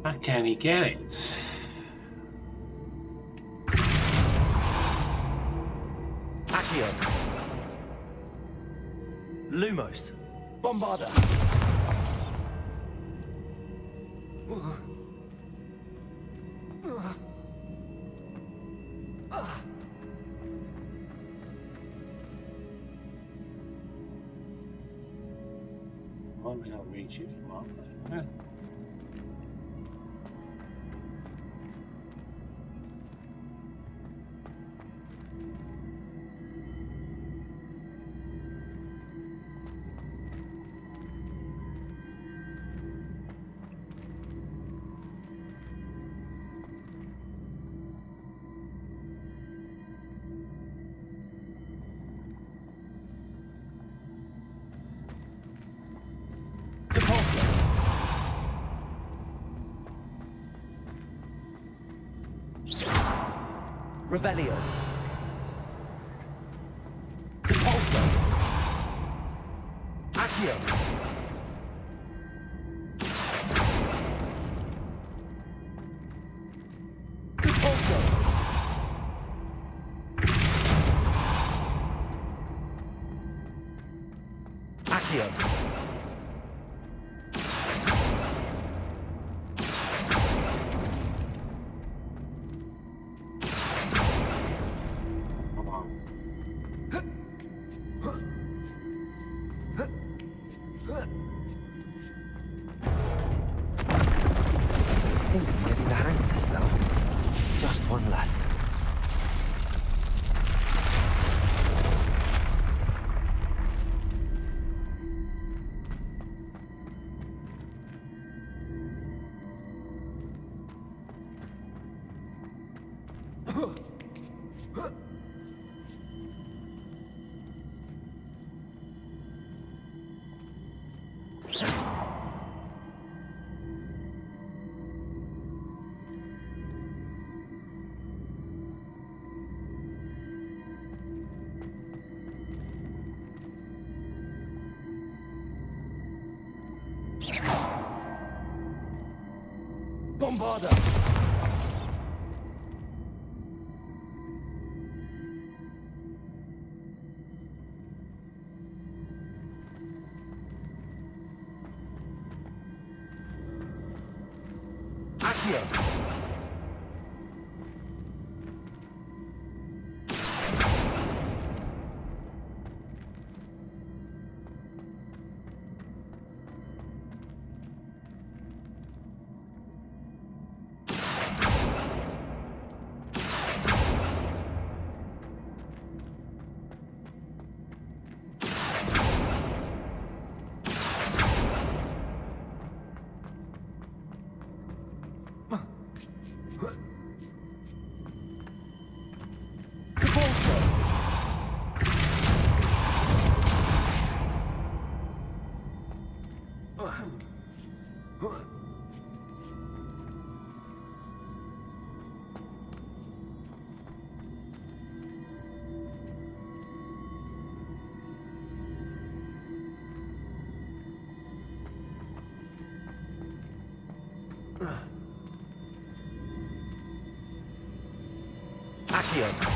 How can he get it? Accio. Lumos. Bombarda. Won't be able to reach it from up there. Revelio. Depulso. Accio. Depulso. Accio. I think I'm getting the hang of this now. Just one left. Bombarda! Accio! Accio.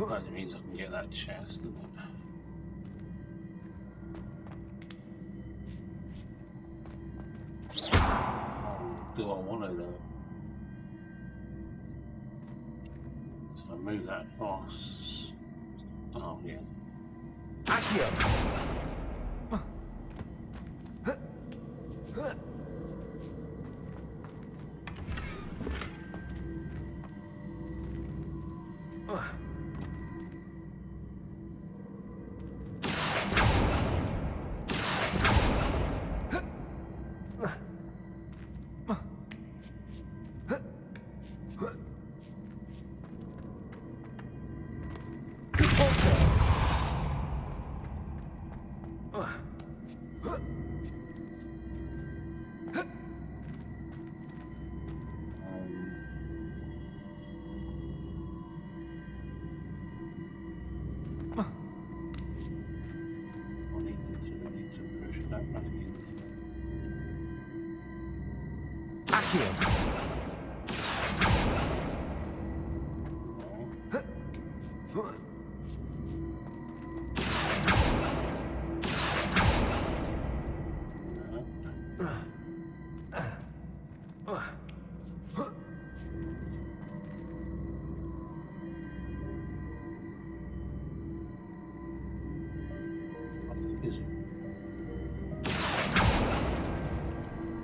That means I can get that chest, doesn't it? Do I want to though? So I move that across. Oh yeah. Accio.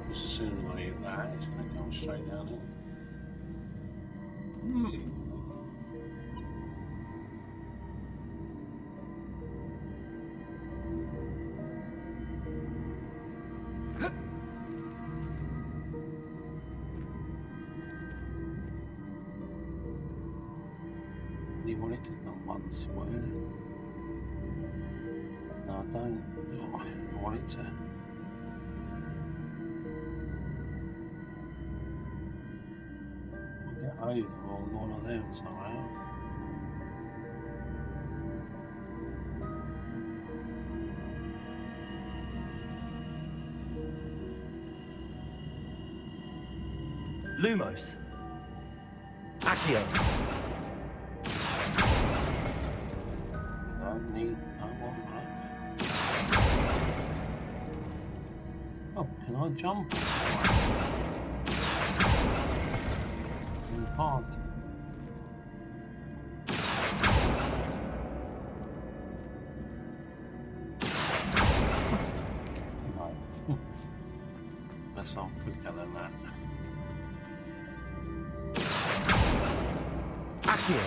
Just as soon as I hit that, it's going to come straight down here. You want it to come one square? No, I don't. Oh, I want it to. Get over on one of them somehow. Lumos. Accio. Oh, can I jump? In park. No. That's not quicker than that. Accio.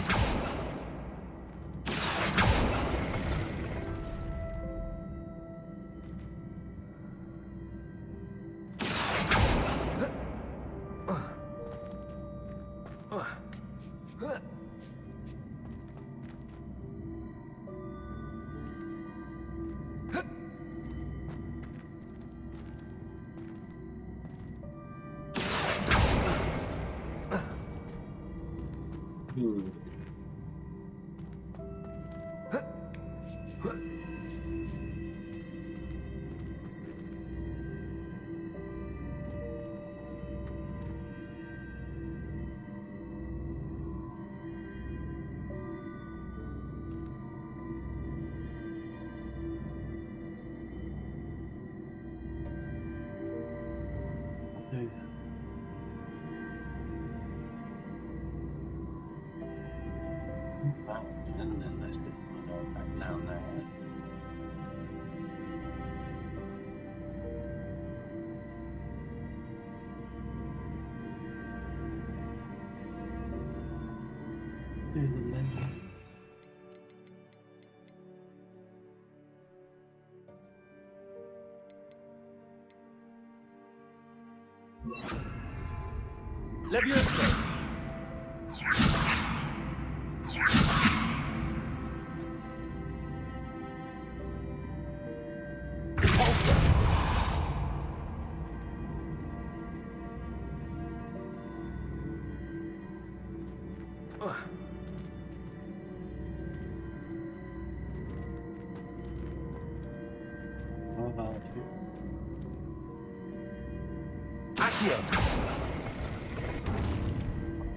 And then let's just go back down there. Do the lever. Leviosa!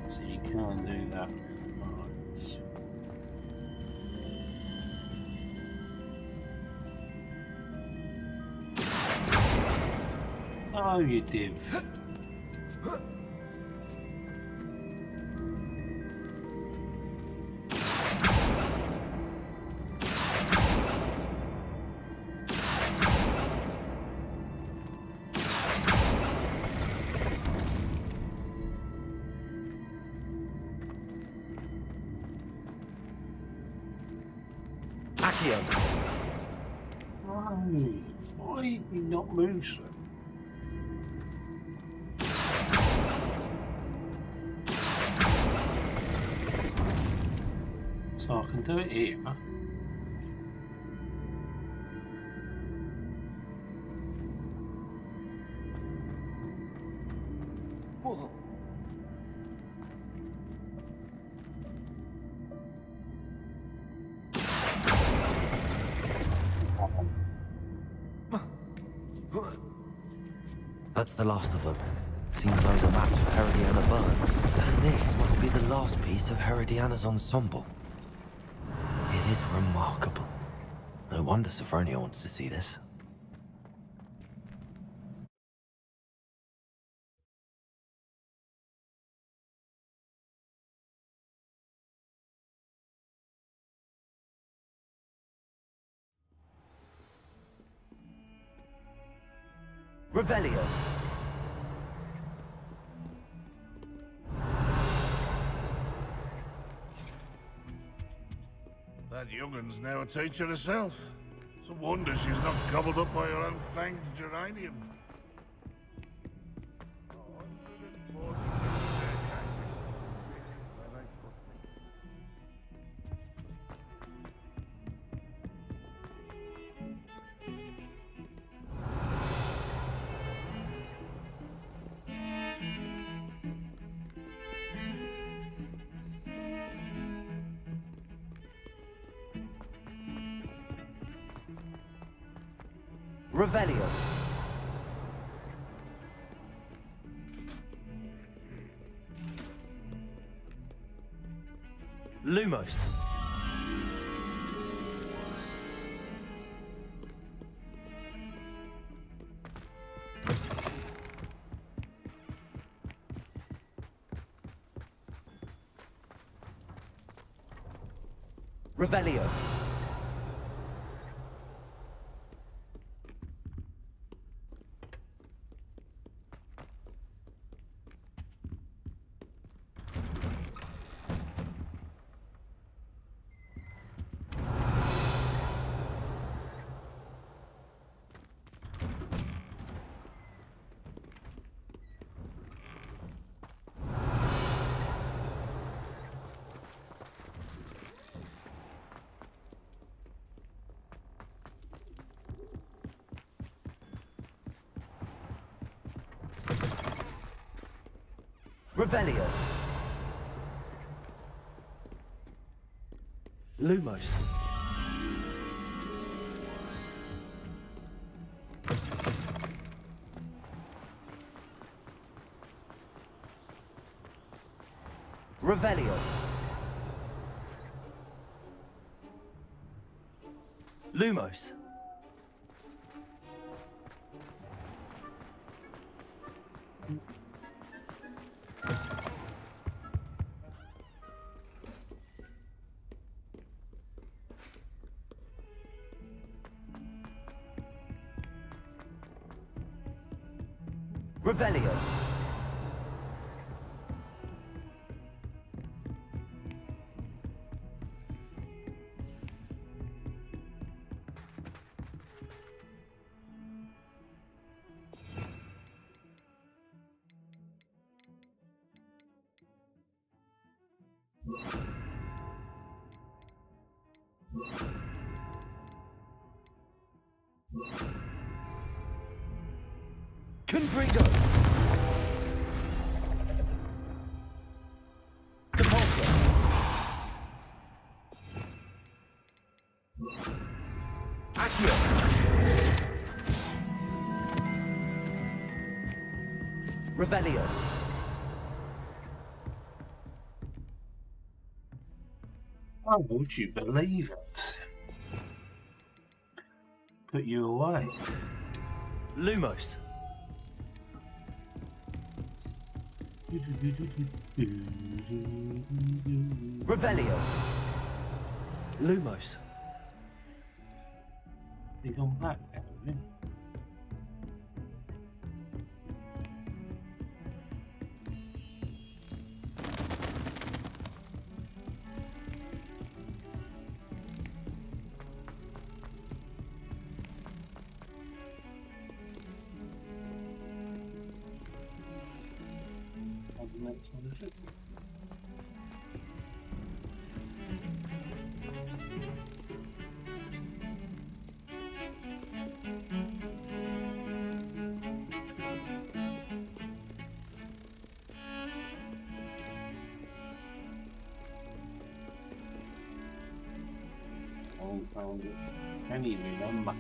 So you can't do that. Right. Oh, you div. Why did you not move so? So I can do it here. Whoa. That's the last of them. Seems I was a match for Herodiana Byrne. And this must be the last piece of Herodiana's ensemble. It is remarkable. No wonder Sophronia wants to see this. Revelio. That young'un's now a teacher herself. It's a wonder she's not gobbled up by her unfanged geranium. Revelio. Lumos. Revelio. Revelio. Lumos. Revelio. Lumos. Revelio. Confringo. Depulso. Accio. Revelio. Oh, would you believe it? Put you away. Lumos. Revelio. Lumos. They've gone back now, haven't they? Next one, is it? Oh, found it. Can you remember?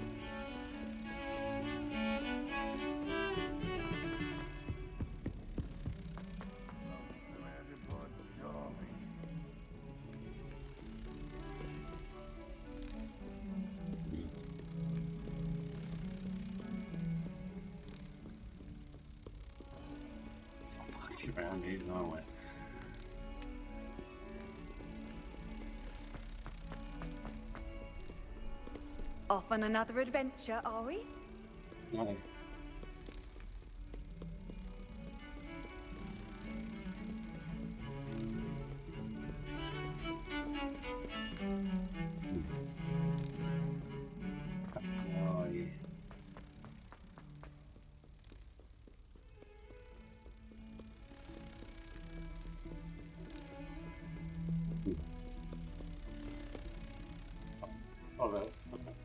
Around here, aren't we? Off on another adventure, are we? No.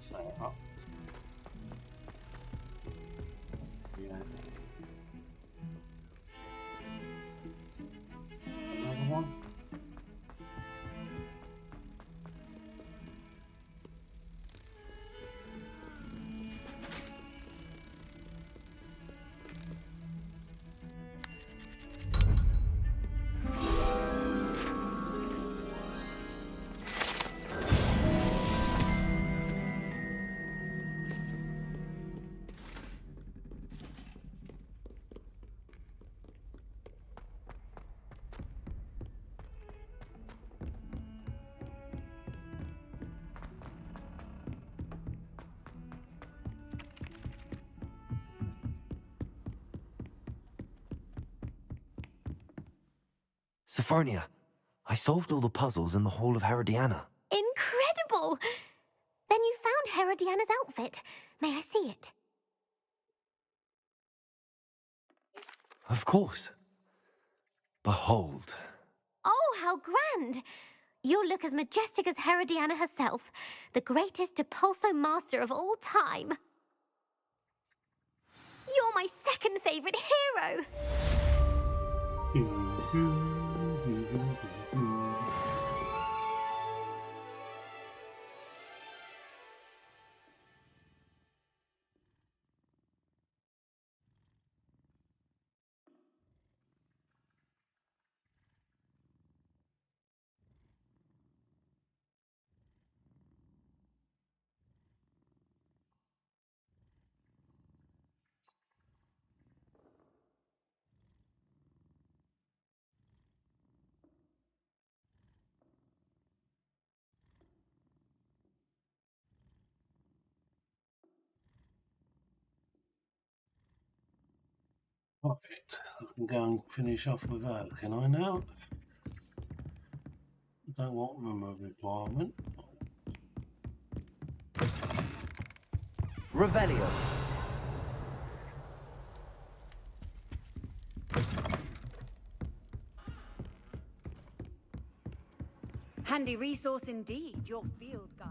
So, oh. Yeah. Another one. Sophronia, I solved all the puzzles in the Hall of Herodiana. Incredible! Then you found Herodiana's outfit. May I see it? Of course. Behold. Oh, how grand! You'll look as majestic as Herodiana herself, the greatest Depulso master of all time. You're my second favourite hero! Right, I can go and finish off with that, can I now? Don't want remove requirement. Revelio. Handy resource indeed, your field guide.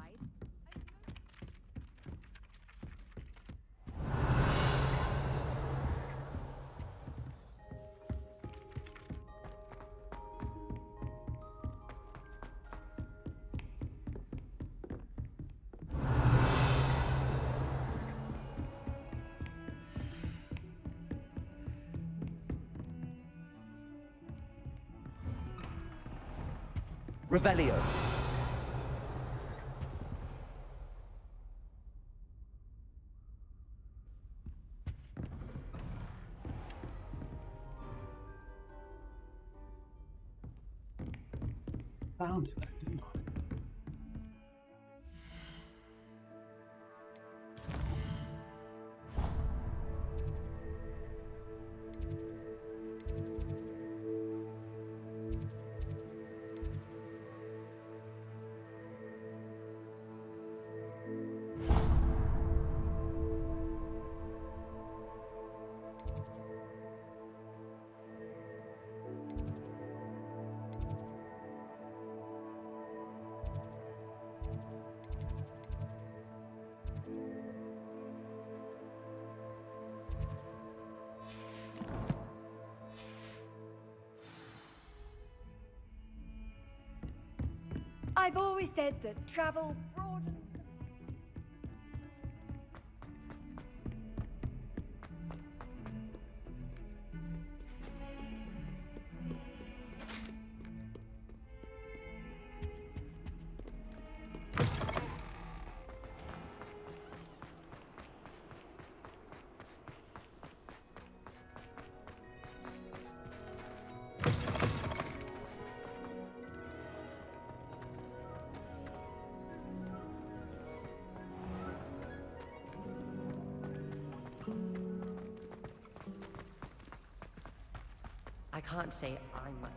Revelio. Found it, didn't I? I've always said that travel broadens. I can't say I'm right.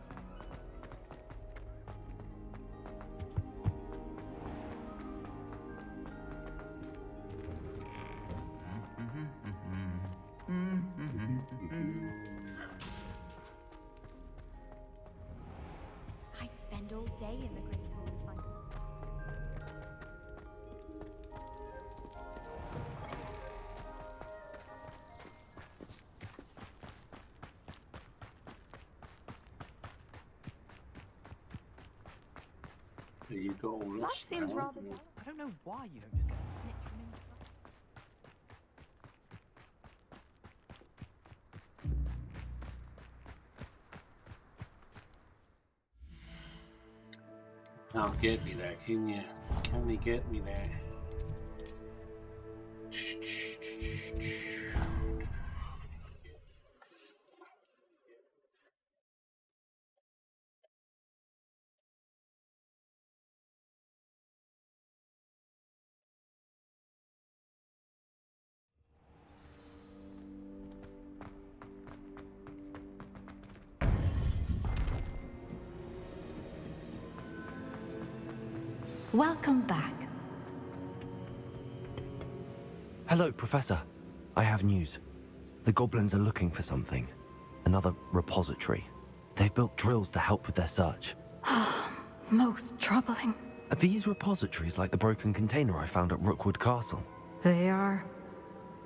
I'd spend all day in the Great Hall if I could. You got all this. Life seems now, rather haven't you? dull. I don't know why you don't just get snitched from inside. Can't get me there, can you? Can you get me there? Welcome back. Hello, Professor. I have news. The goblins are looking for something. Another repository. They've built drills to help with their search. Most troubling. Are these repositories like the broken container I found at Rookwood Castle? They are.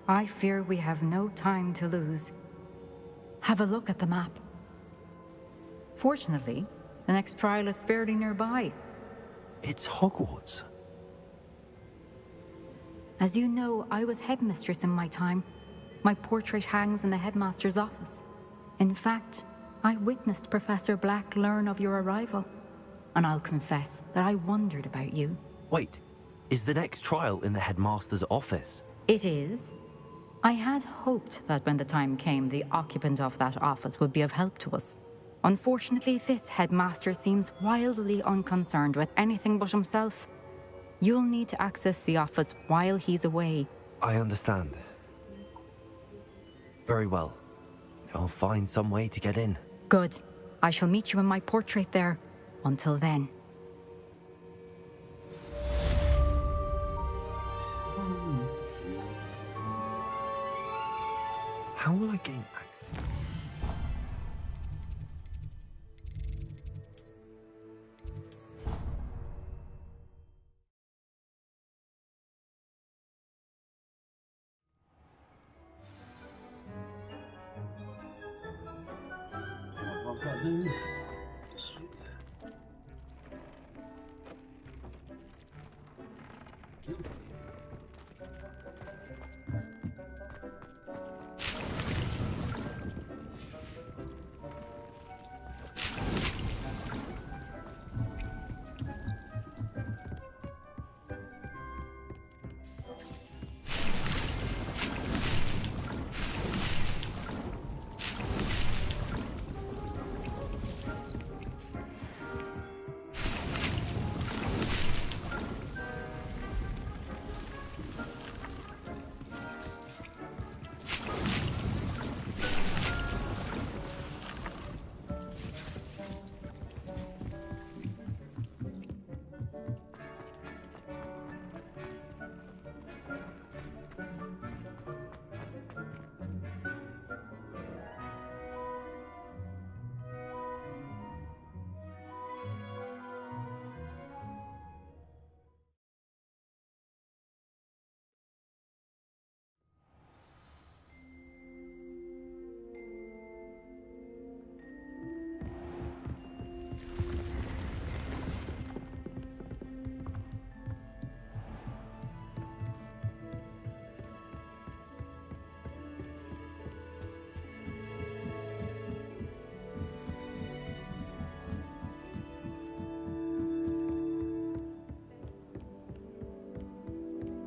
I fear we have no time to lose. Have a look at the map. Fortunately, the next trial is fairly nearby. It's Hogwarts. As you know, I was headmistress in my time. My portrait hangs in the headmaster's office. In fact, I witnessed Professor Black learn of your arrival. And I'll confess that I wondered about you. Wait, is the next trial in the headmaster's office? It is. I had hoped that when the time came, the occupant of that office would be of help to us. Unfortunately, this headmaster seems wildly unconcerned with anything but himself. You'll need to access the office while he's away. I understand. Very well. I'll find some way to get in. Good. I shall meet you in my portrait there. Until then. How will I gain access? What I've got to do?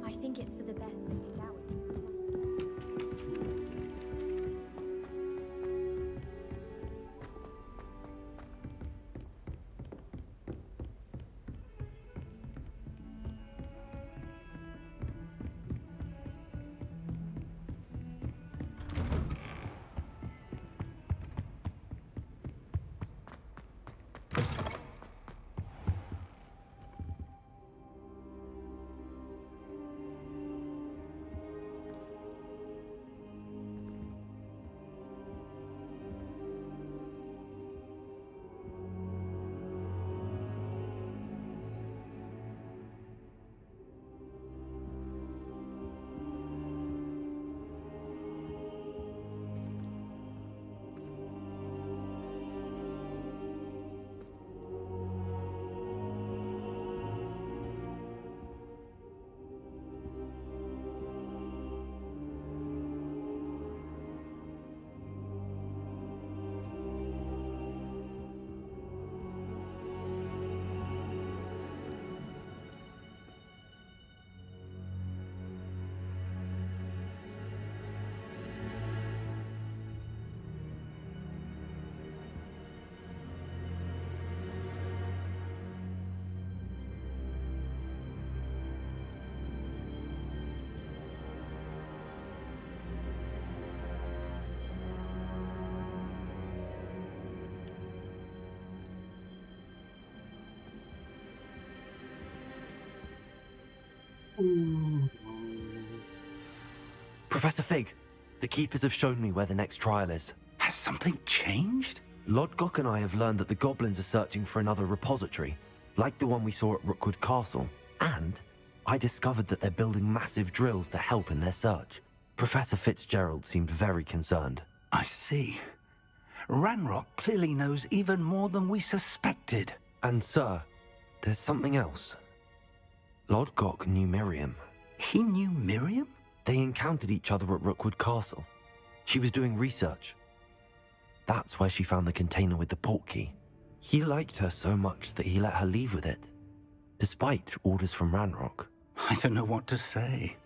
I think it's for the best that he's out. Professor Fig, the Keepers have shown me where the next trial is. Has something changed? Lodgok and I have learned that the goblins are searching for another repository, like the one we saw at Rookwood Castle. And I discovered that they're building massive drills to help in their search. Professor Fitzgerald seemed very concerned. I see. Ranrock clearly knows even more than we suspected. And sir, there's something else. Lodgok knew Miriam. He knew Miriam? They encountered each other at Rookwood Castle. She was doing research. That's where she found the container with the portkey. He liked her so much that he let her leave with it, despite orders from Ranrock. I don't know what to say.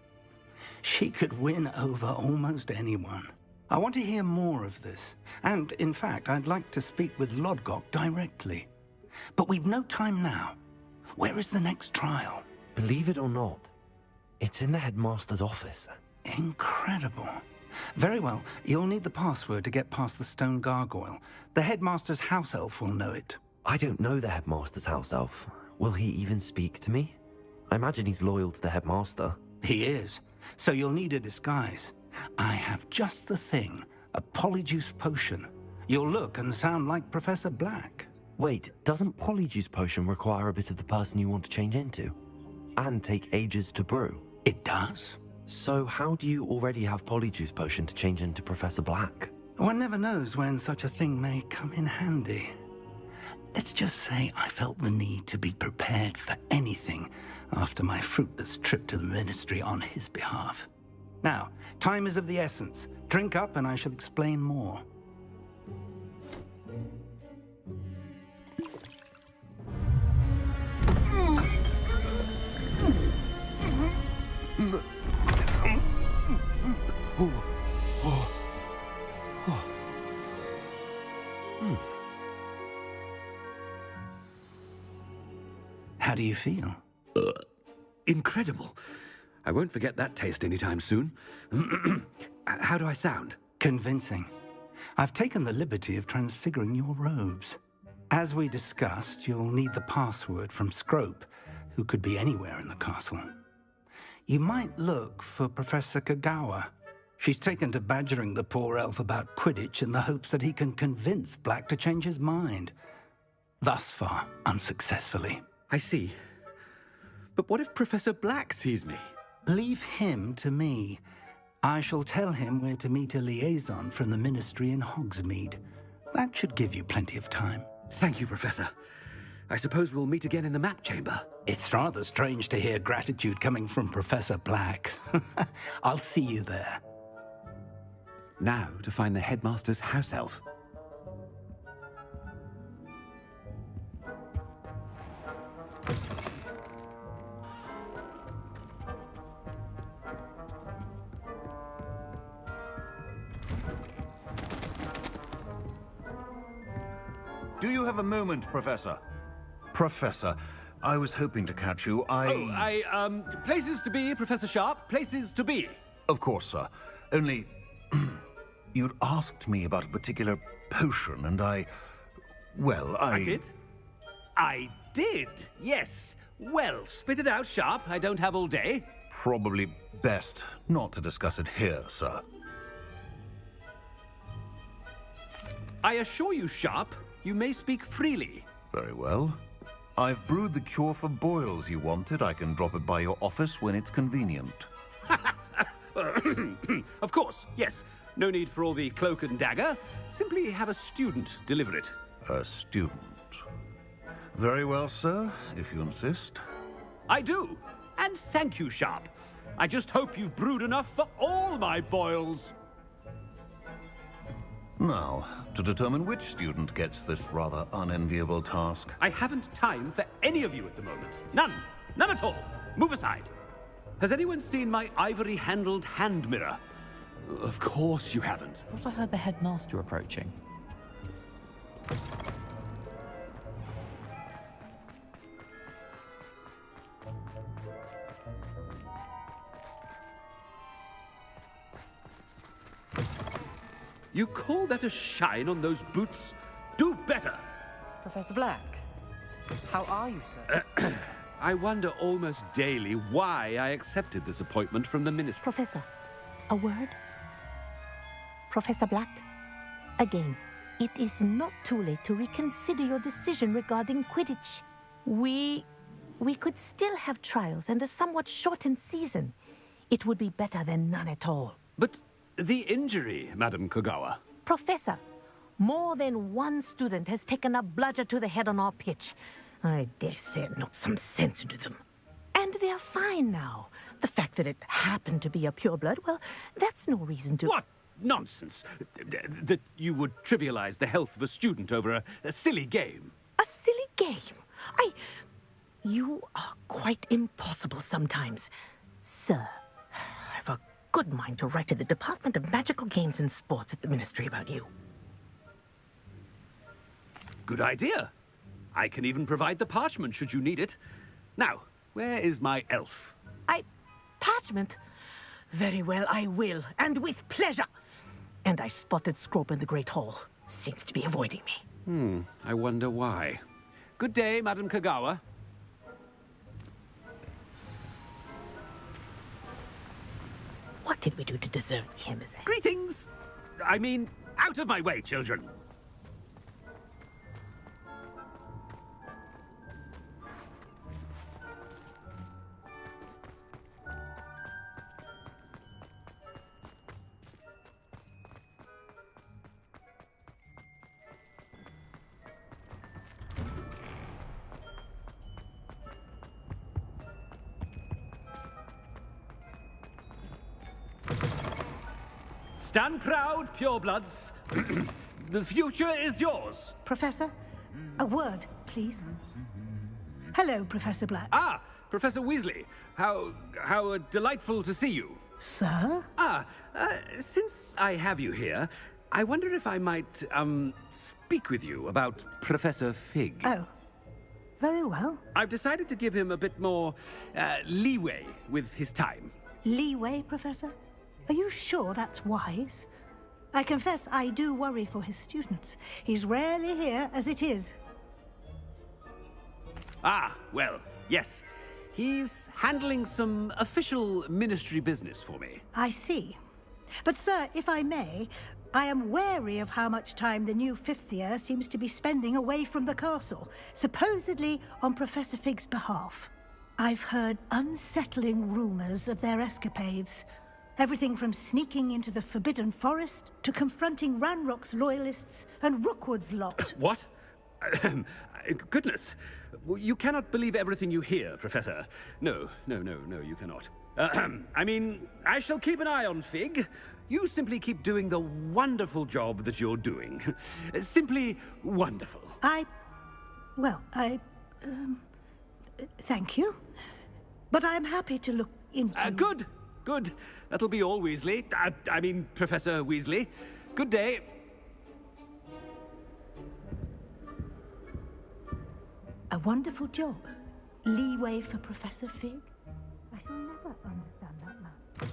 She could win over almost anyone. I want to hear more of this. And, in fact, I'd like to speak with Lodgok directly. But we've no time now. Where is the next trial? Believe it or not, it's in the headmaster's office. Incredible. Very well. You'll need the password to get past the stone gargoyle. The headmaster's house elf will know it. I don't know the headmaster's house elf. Will he even speak to me? I imagine he's loyal to the headmaster. He is. So you'll need a disguise. I have just the thing. A polyjuice potion. You'll look and sound like Professor Black. Wait, doesn't polyjuice potion require a bit of the person you want to change into? And take ages to brew? It does. So how do you already have polyjuice potion to change into Professor Black? One never knows when such a thing may come in handy. Let's just say I felt the need to be prepared for anything after my fruitless trip to the Ministry on his behalf. Now, time is of the essence. Drink up and I shall explain more. How do you feel? Incredible. I won't forget that taste anytime soon. How do I sound? Convincing. I've taken the liberty of transfiguring your robes. As we discussed, you'll need the password from Scrope, who could be anywhere in the castle. You might look for Professor Kagawa. She's taken to badgering the poor elf about Quidditch in the hopes that he can convince Black to change his mind. Thus far, unsuccessfully. I see. But what if Professor Black sees me? Leave him to me. I shall tell him where to meet a liaison from the Ministry in Hogsmeade. That should give you plenty of time. Thank you, Professor. I suppose we'll meet again in the map chamber. It's rather strange to hear gratitude coming from Professor Black. I'll see you there. Now to find the headmaster's house elf. Do you have a moment, Professor? Professor, I was hoping to catch you. Places to be, Professor Sharp. Places to be. Of course, sir. Only... you'd asked me about a particular potion, and I did? I did, yes. Well, spit it out, Sharp. I don't have all day. Probably best not to discuss it here, sir. I assure you, Sharp, you may speak freely. Very well. I've brewed the cure for boils you wanted. I can drop it by your office when it's convenient. Of course, yes. No need for all the cloak and dagger. Simply have a student deliver it. A student. Very well, sir, if you insist. I do. And thank you, Sharp. I just hope you've brewed enough for all my boils. Now, to determine which student gets this rather unenviable task. I haven't time for any of you at the moment. None. None at all. Move aside. Has anyone seen my ivory-handled hand mirror? Of course you haven't. I thought I heard the headmaster approaching. You call that a shine on those boots? Do better! Professor Black, how are you, sir? I wonder almost daily why I accepted this appointment from the Ministry. Professor, a word? Professor Black, again, it is not too late to reconsider your decision regarding Quidditch. We could still have trials and a somewhat shortened season. It would be better than none at all. But the injury, Madam Kagawa. Professor, more than one student has taken a bludger to the head on our pitch. I dare say it knocked some sense into them. And they're fine now. The fact that it happened to be a pureblood, well, that's no reason to... What nonsense! That you would trivialize the health of a student over a silly game. A silly game? You are quite impossible sometimes. Sir, I've a good mind to write to the Department of Magical Games and Sports at the Ministry about you. Good idea. I can even provide the parchment should you need it. Now, where is my elf? Parchment? Very well, I will, and with pleasure. And I spotted Scrope in the Great Hall. Seems to be avoiding me. I wonder why. Good day, Madam Kagawa. What did we do to deserve him as a... Greetings! I mean, out of my way, children. Stand proud, purebloods. The future is yours. Professor, a word, please. Hello, Professor Black. Ah, Professor Weasley. How delightful to see you. Sir? Since I have you here, I wonder if I might, speak with you about Professor Fig. Oh, very well. I've decided to give him a bit more, leeway with his time. Leeway, Professor? Are you sure that's wise? I confess I do worry for his students. He's rarely here as it is. Ah, well, yes. He's handling some official ministry business for me. I see. But sir, if I may, I am wary of how much time the new fifth year seems to be spending away from the castle, supposedly on Professor Fig's behalf. I've heard unsettling rumors of their escapades. Everything from sneaking into the Forbidden Forest to confronting Ranrock's loyalists and Rookwood's lot. What? Goodness. You cannot believe everything you hear, Professor. No, you cannot. I mean, I shall keep an eye on Fig. You simply keep doing the wonderful job that you're doing. Simply wonderful. Thank you. But I'm happy to look into... Good. That'll be all, Weasley. I mean, Professor Weasley. Good day. A wonderful job. Leeway for Professor Fig. I shall never understand that man.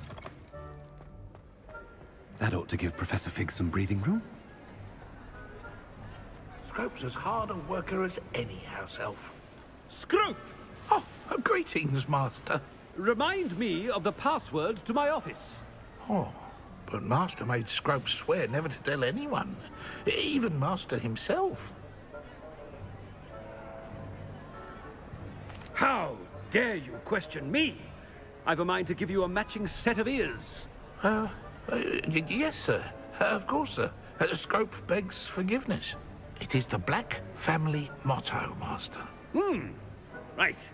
That ought to give Professor Fig some breathing room. Scrope's as hard a worker as any house elf. Scrope! Oh, greetings, Master. Remind me of the password to my office. Oh, but Master made Scrope swear never to tell anyone, even Master himself. How dare you question me? I've a mind to give you a matching set of ears. Yes, sir. Of course, sir. Scrope begs forgiveness. It is the Black family motto, Master. Right.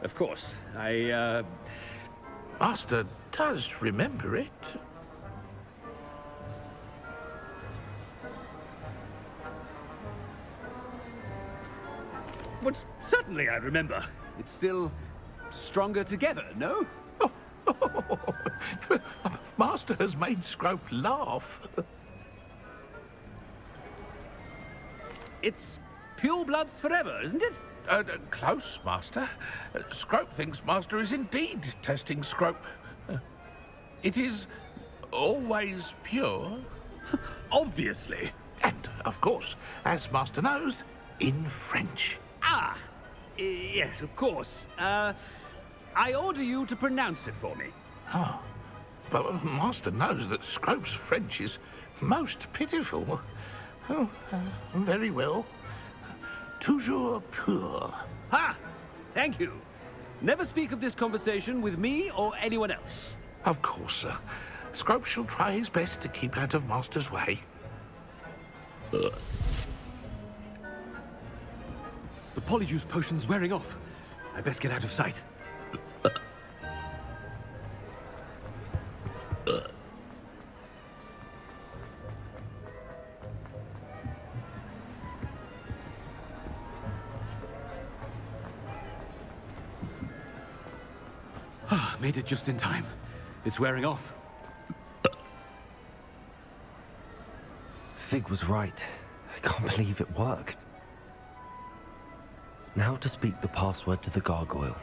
Of course, Master does remember it. But certainly I remember. It's still stronger together, no? Master has made Scrope laugh. It's purebloods forever, isn't it? Close, Master. Scrope thinks Master is indeed testing Scrope. It is always pure. Obviously. And, of course, as Master knows, in French. Yes, of course. I order you to pronounce it for me. Oh, but Master knows that Scrope's French is most pitiful. Oh, very well. Toujours pur. Ha! Thank you. Never speak of this conversation with me or anyone else. Of course, sir. Scrope shall try his best to keep out of Master's way. The polyjuice potion's wearing off. I best get out of sight. Made it just in time. It's wearing off. Fig was right. I can't believe it worked. Now to speak the password to the gargoyle.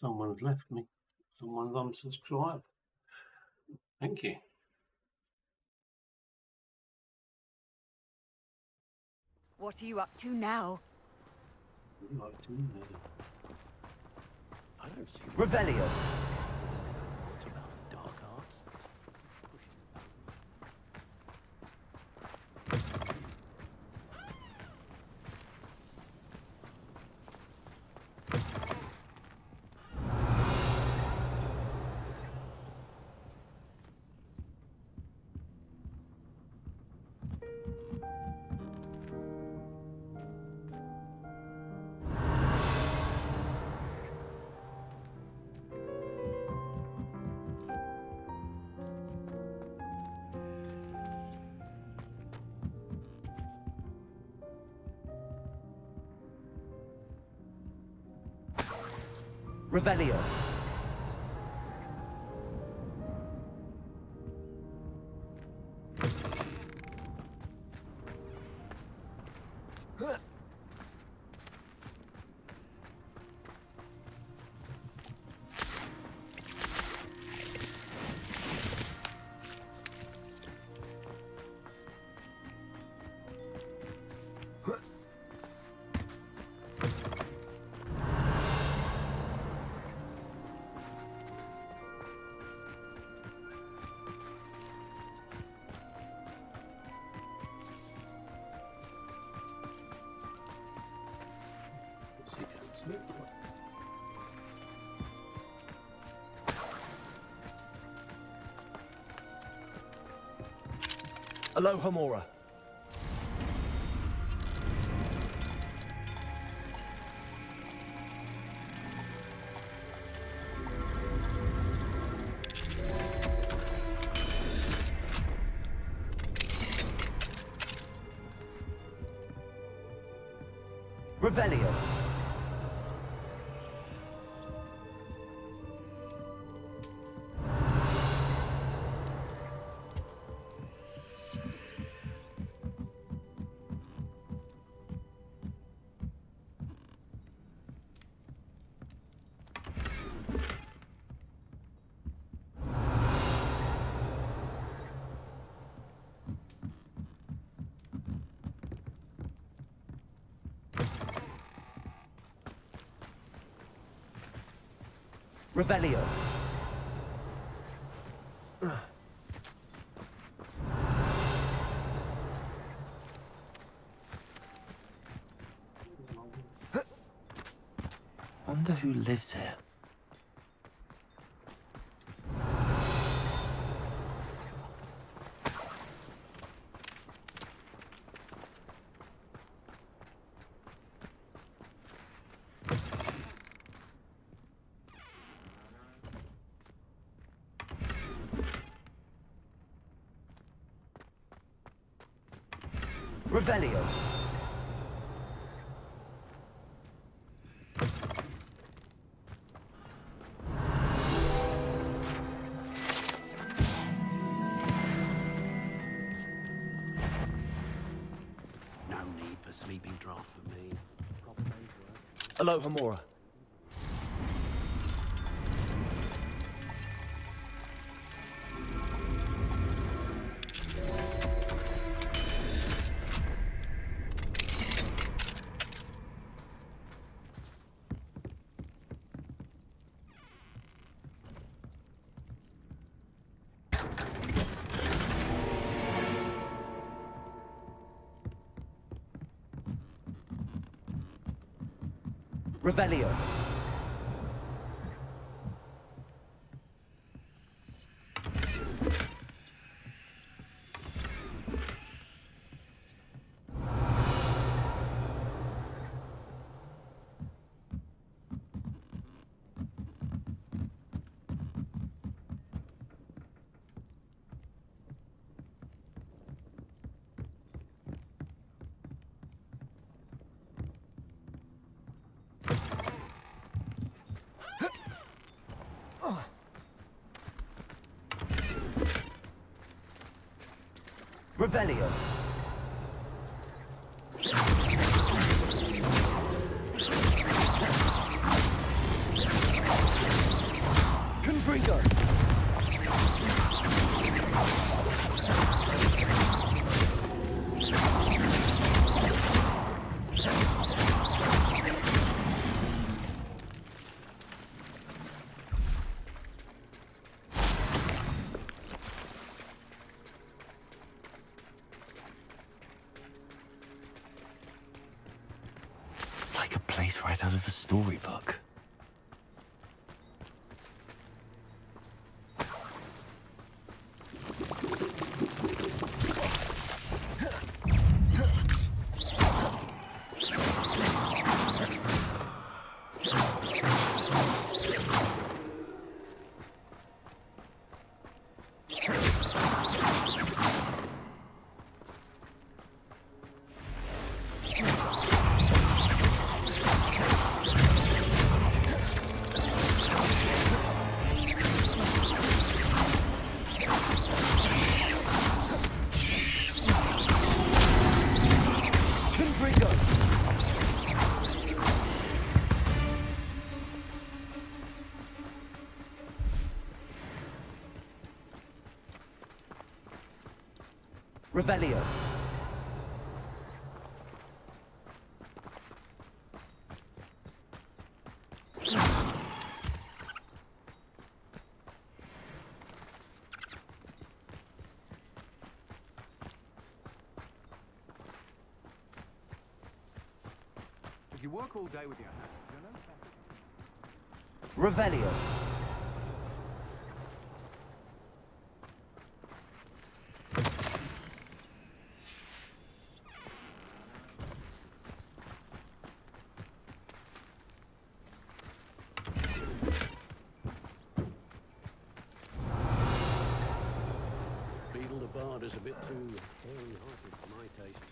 Someone's left me. Someone's unsubscribed. Thank you. What are you up to now? I don't see... Revelio. What about dark arts? Revelio. Aloha Mora. Revelio. Revelio. Wonder who lives here. Revelio. No need for sleeping draft for me. Aloha Mora. Revelio. Revelio. place right out of a storybook. Revelio. If you work all day with your hands, you're no Revelio. Is a bit too hairy-hearted for my taste.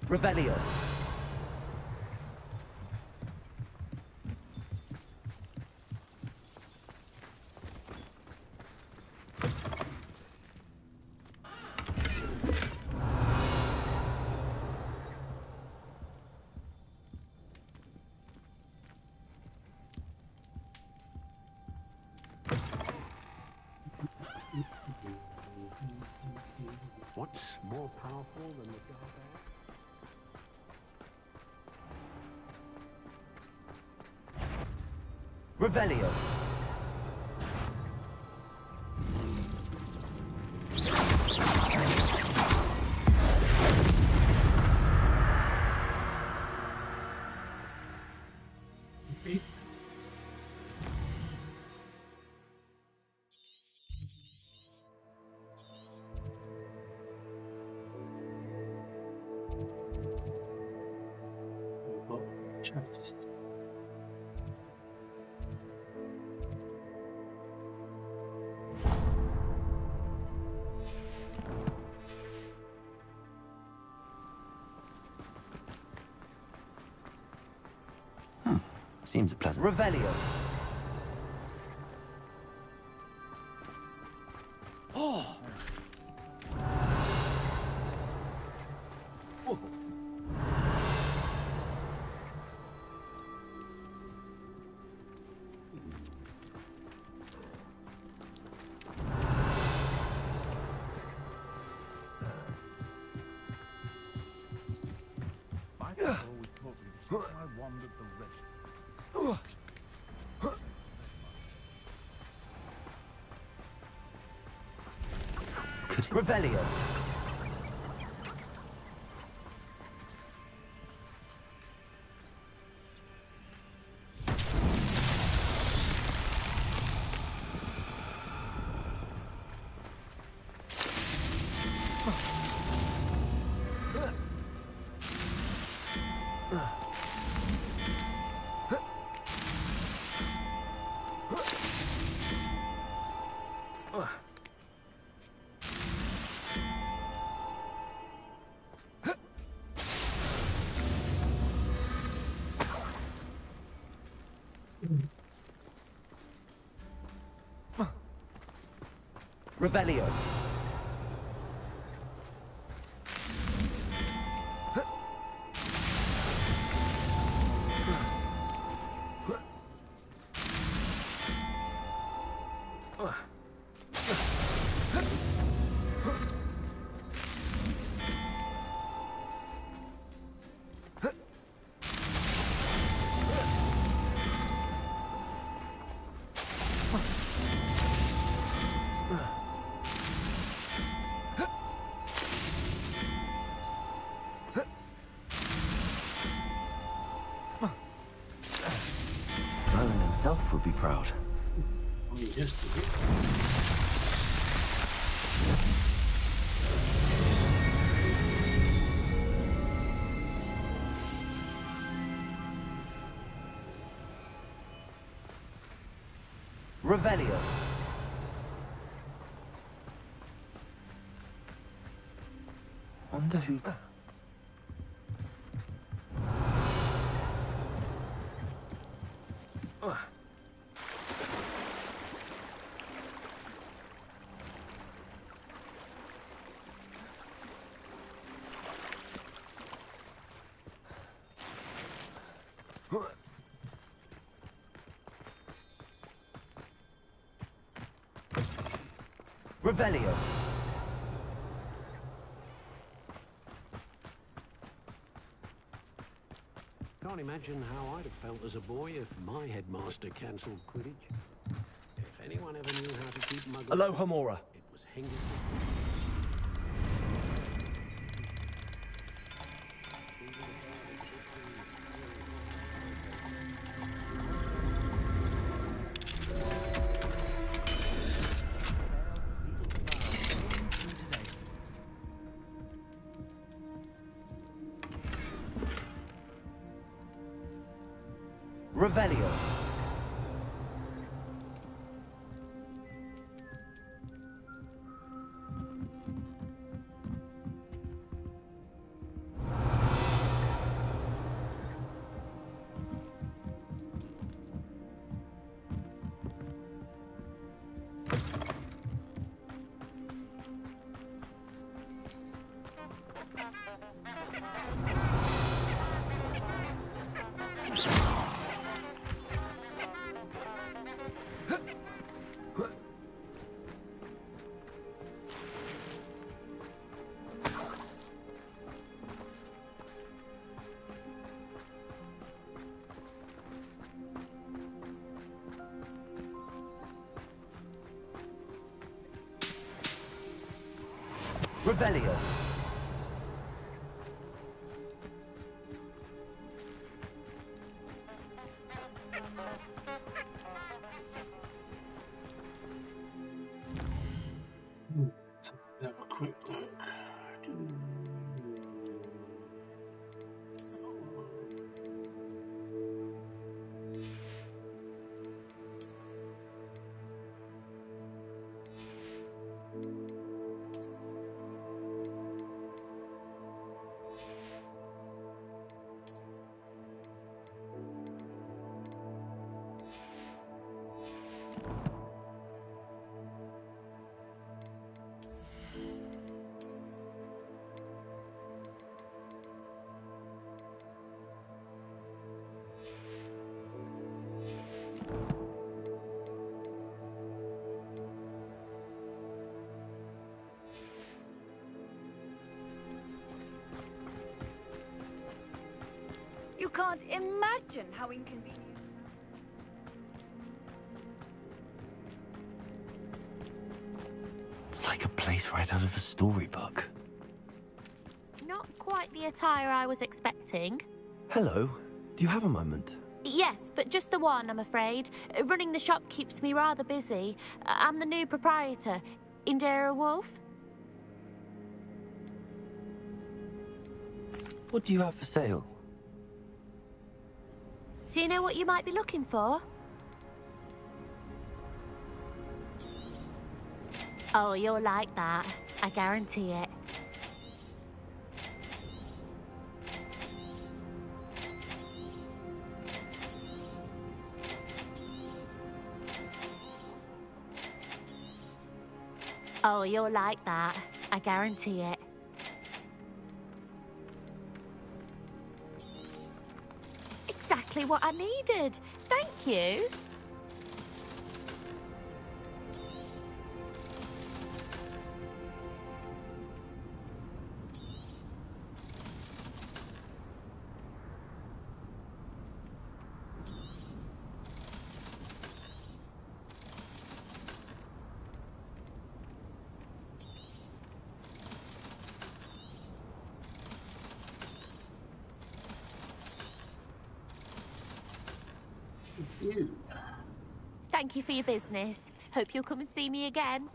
Revelio. What's more powerful than the dark art? Revelio. Seems pleasant. Revelio. Oh. Revelio. Revelio. be proud. Oh, you just did it. Revelio. Wonder who... Revelio. Can't imagine how I'd have felt as a boy if my headmaster cancelled Quidditch. If anyone ever knew how to keep muggles... Aloha Mora. It was Hingis. Revelio. Revelio. Let's have a quick look. You can't imagine how inconvenient. It's like a place right out of a storybook. Not quite the attire I was expecting. Hello. Do you have a moment? Yes, but just the one, I'm afraid. Running the shop keeps me rather busy. I'm the new proprietor, Indira Wolf. What do you have for sale? Do you know what you might be looking for? Oh, you'll like that. I guarantee it. Oh, you'll like that. I guarantee it. Exactly what I needed. Thank you. You. Thank you for your business. Hope you'll come and see me again.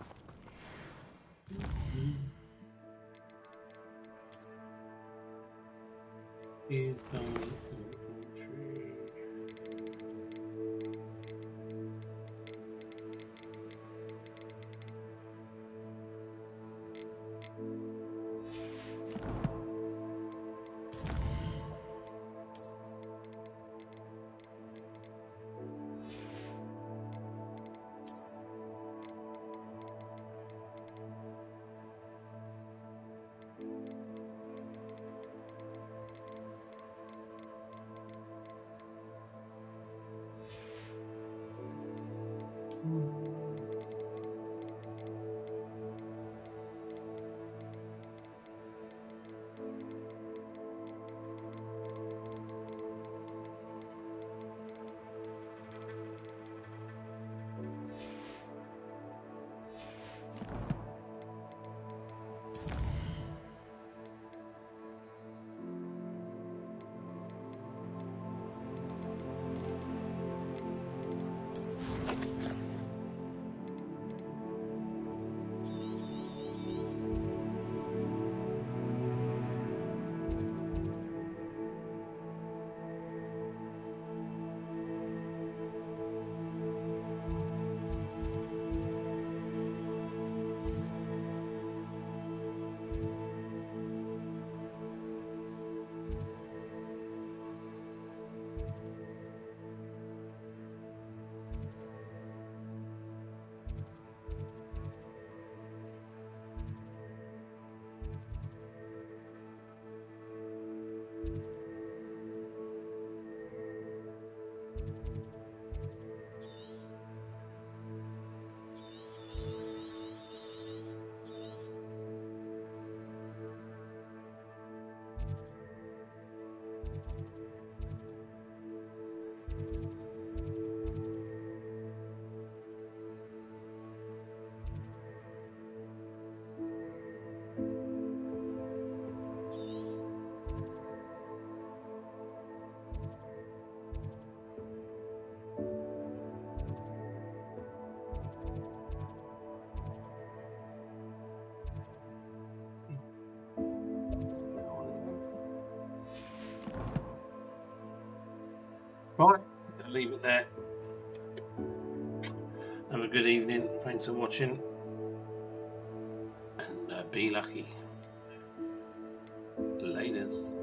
Right, I'll leave it there. Have a good evening. Thanks for watching. And be lucky. Laters.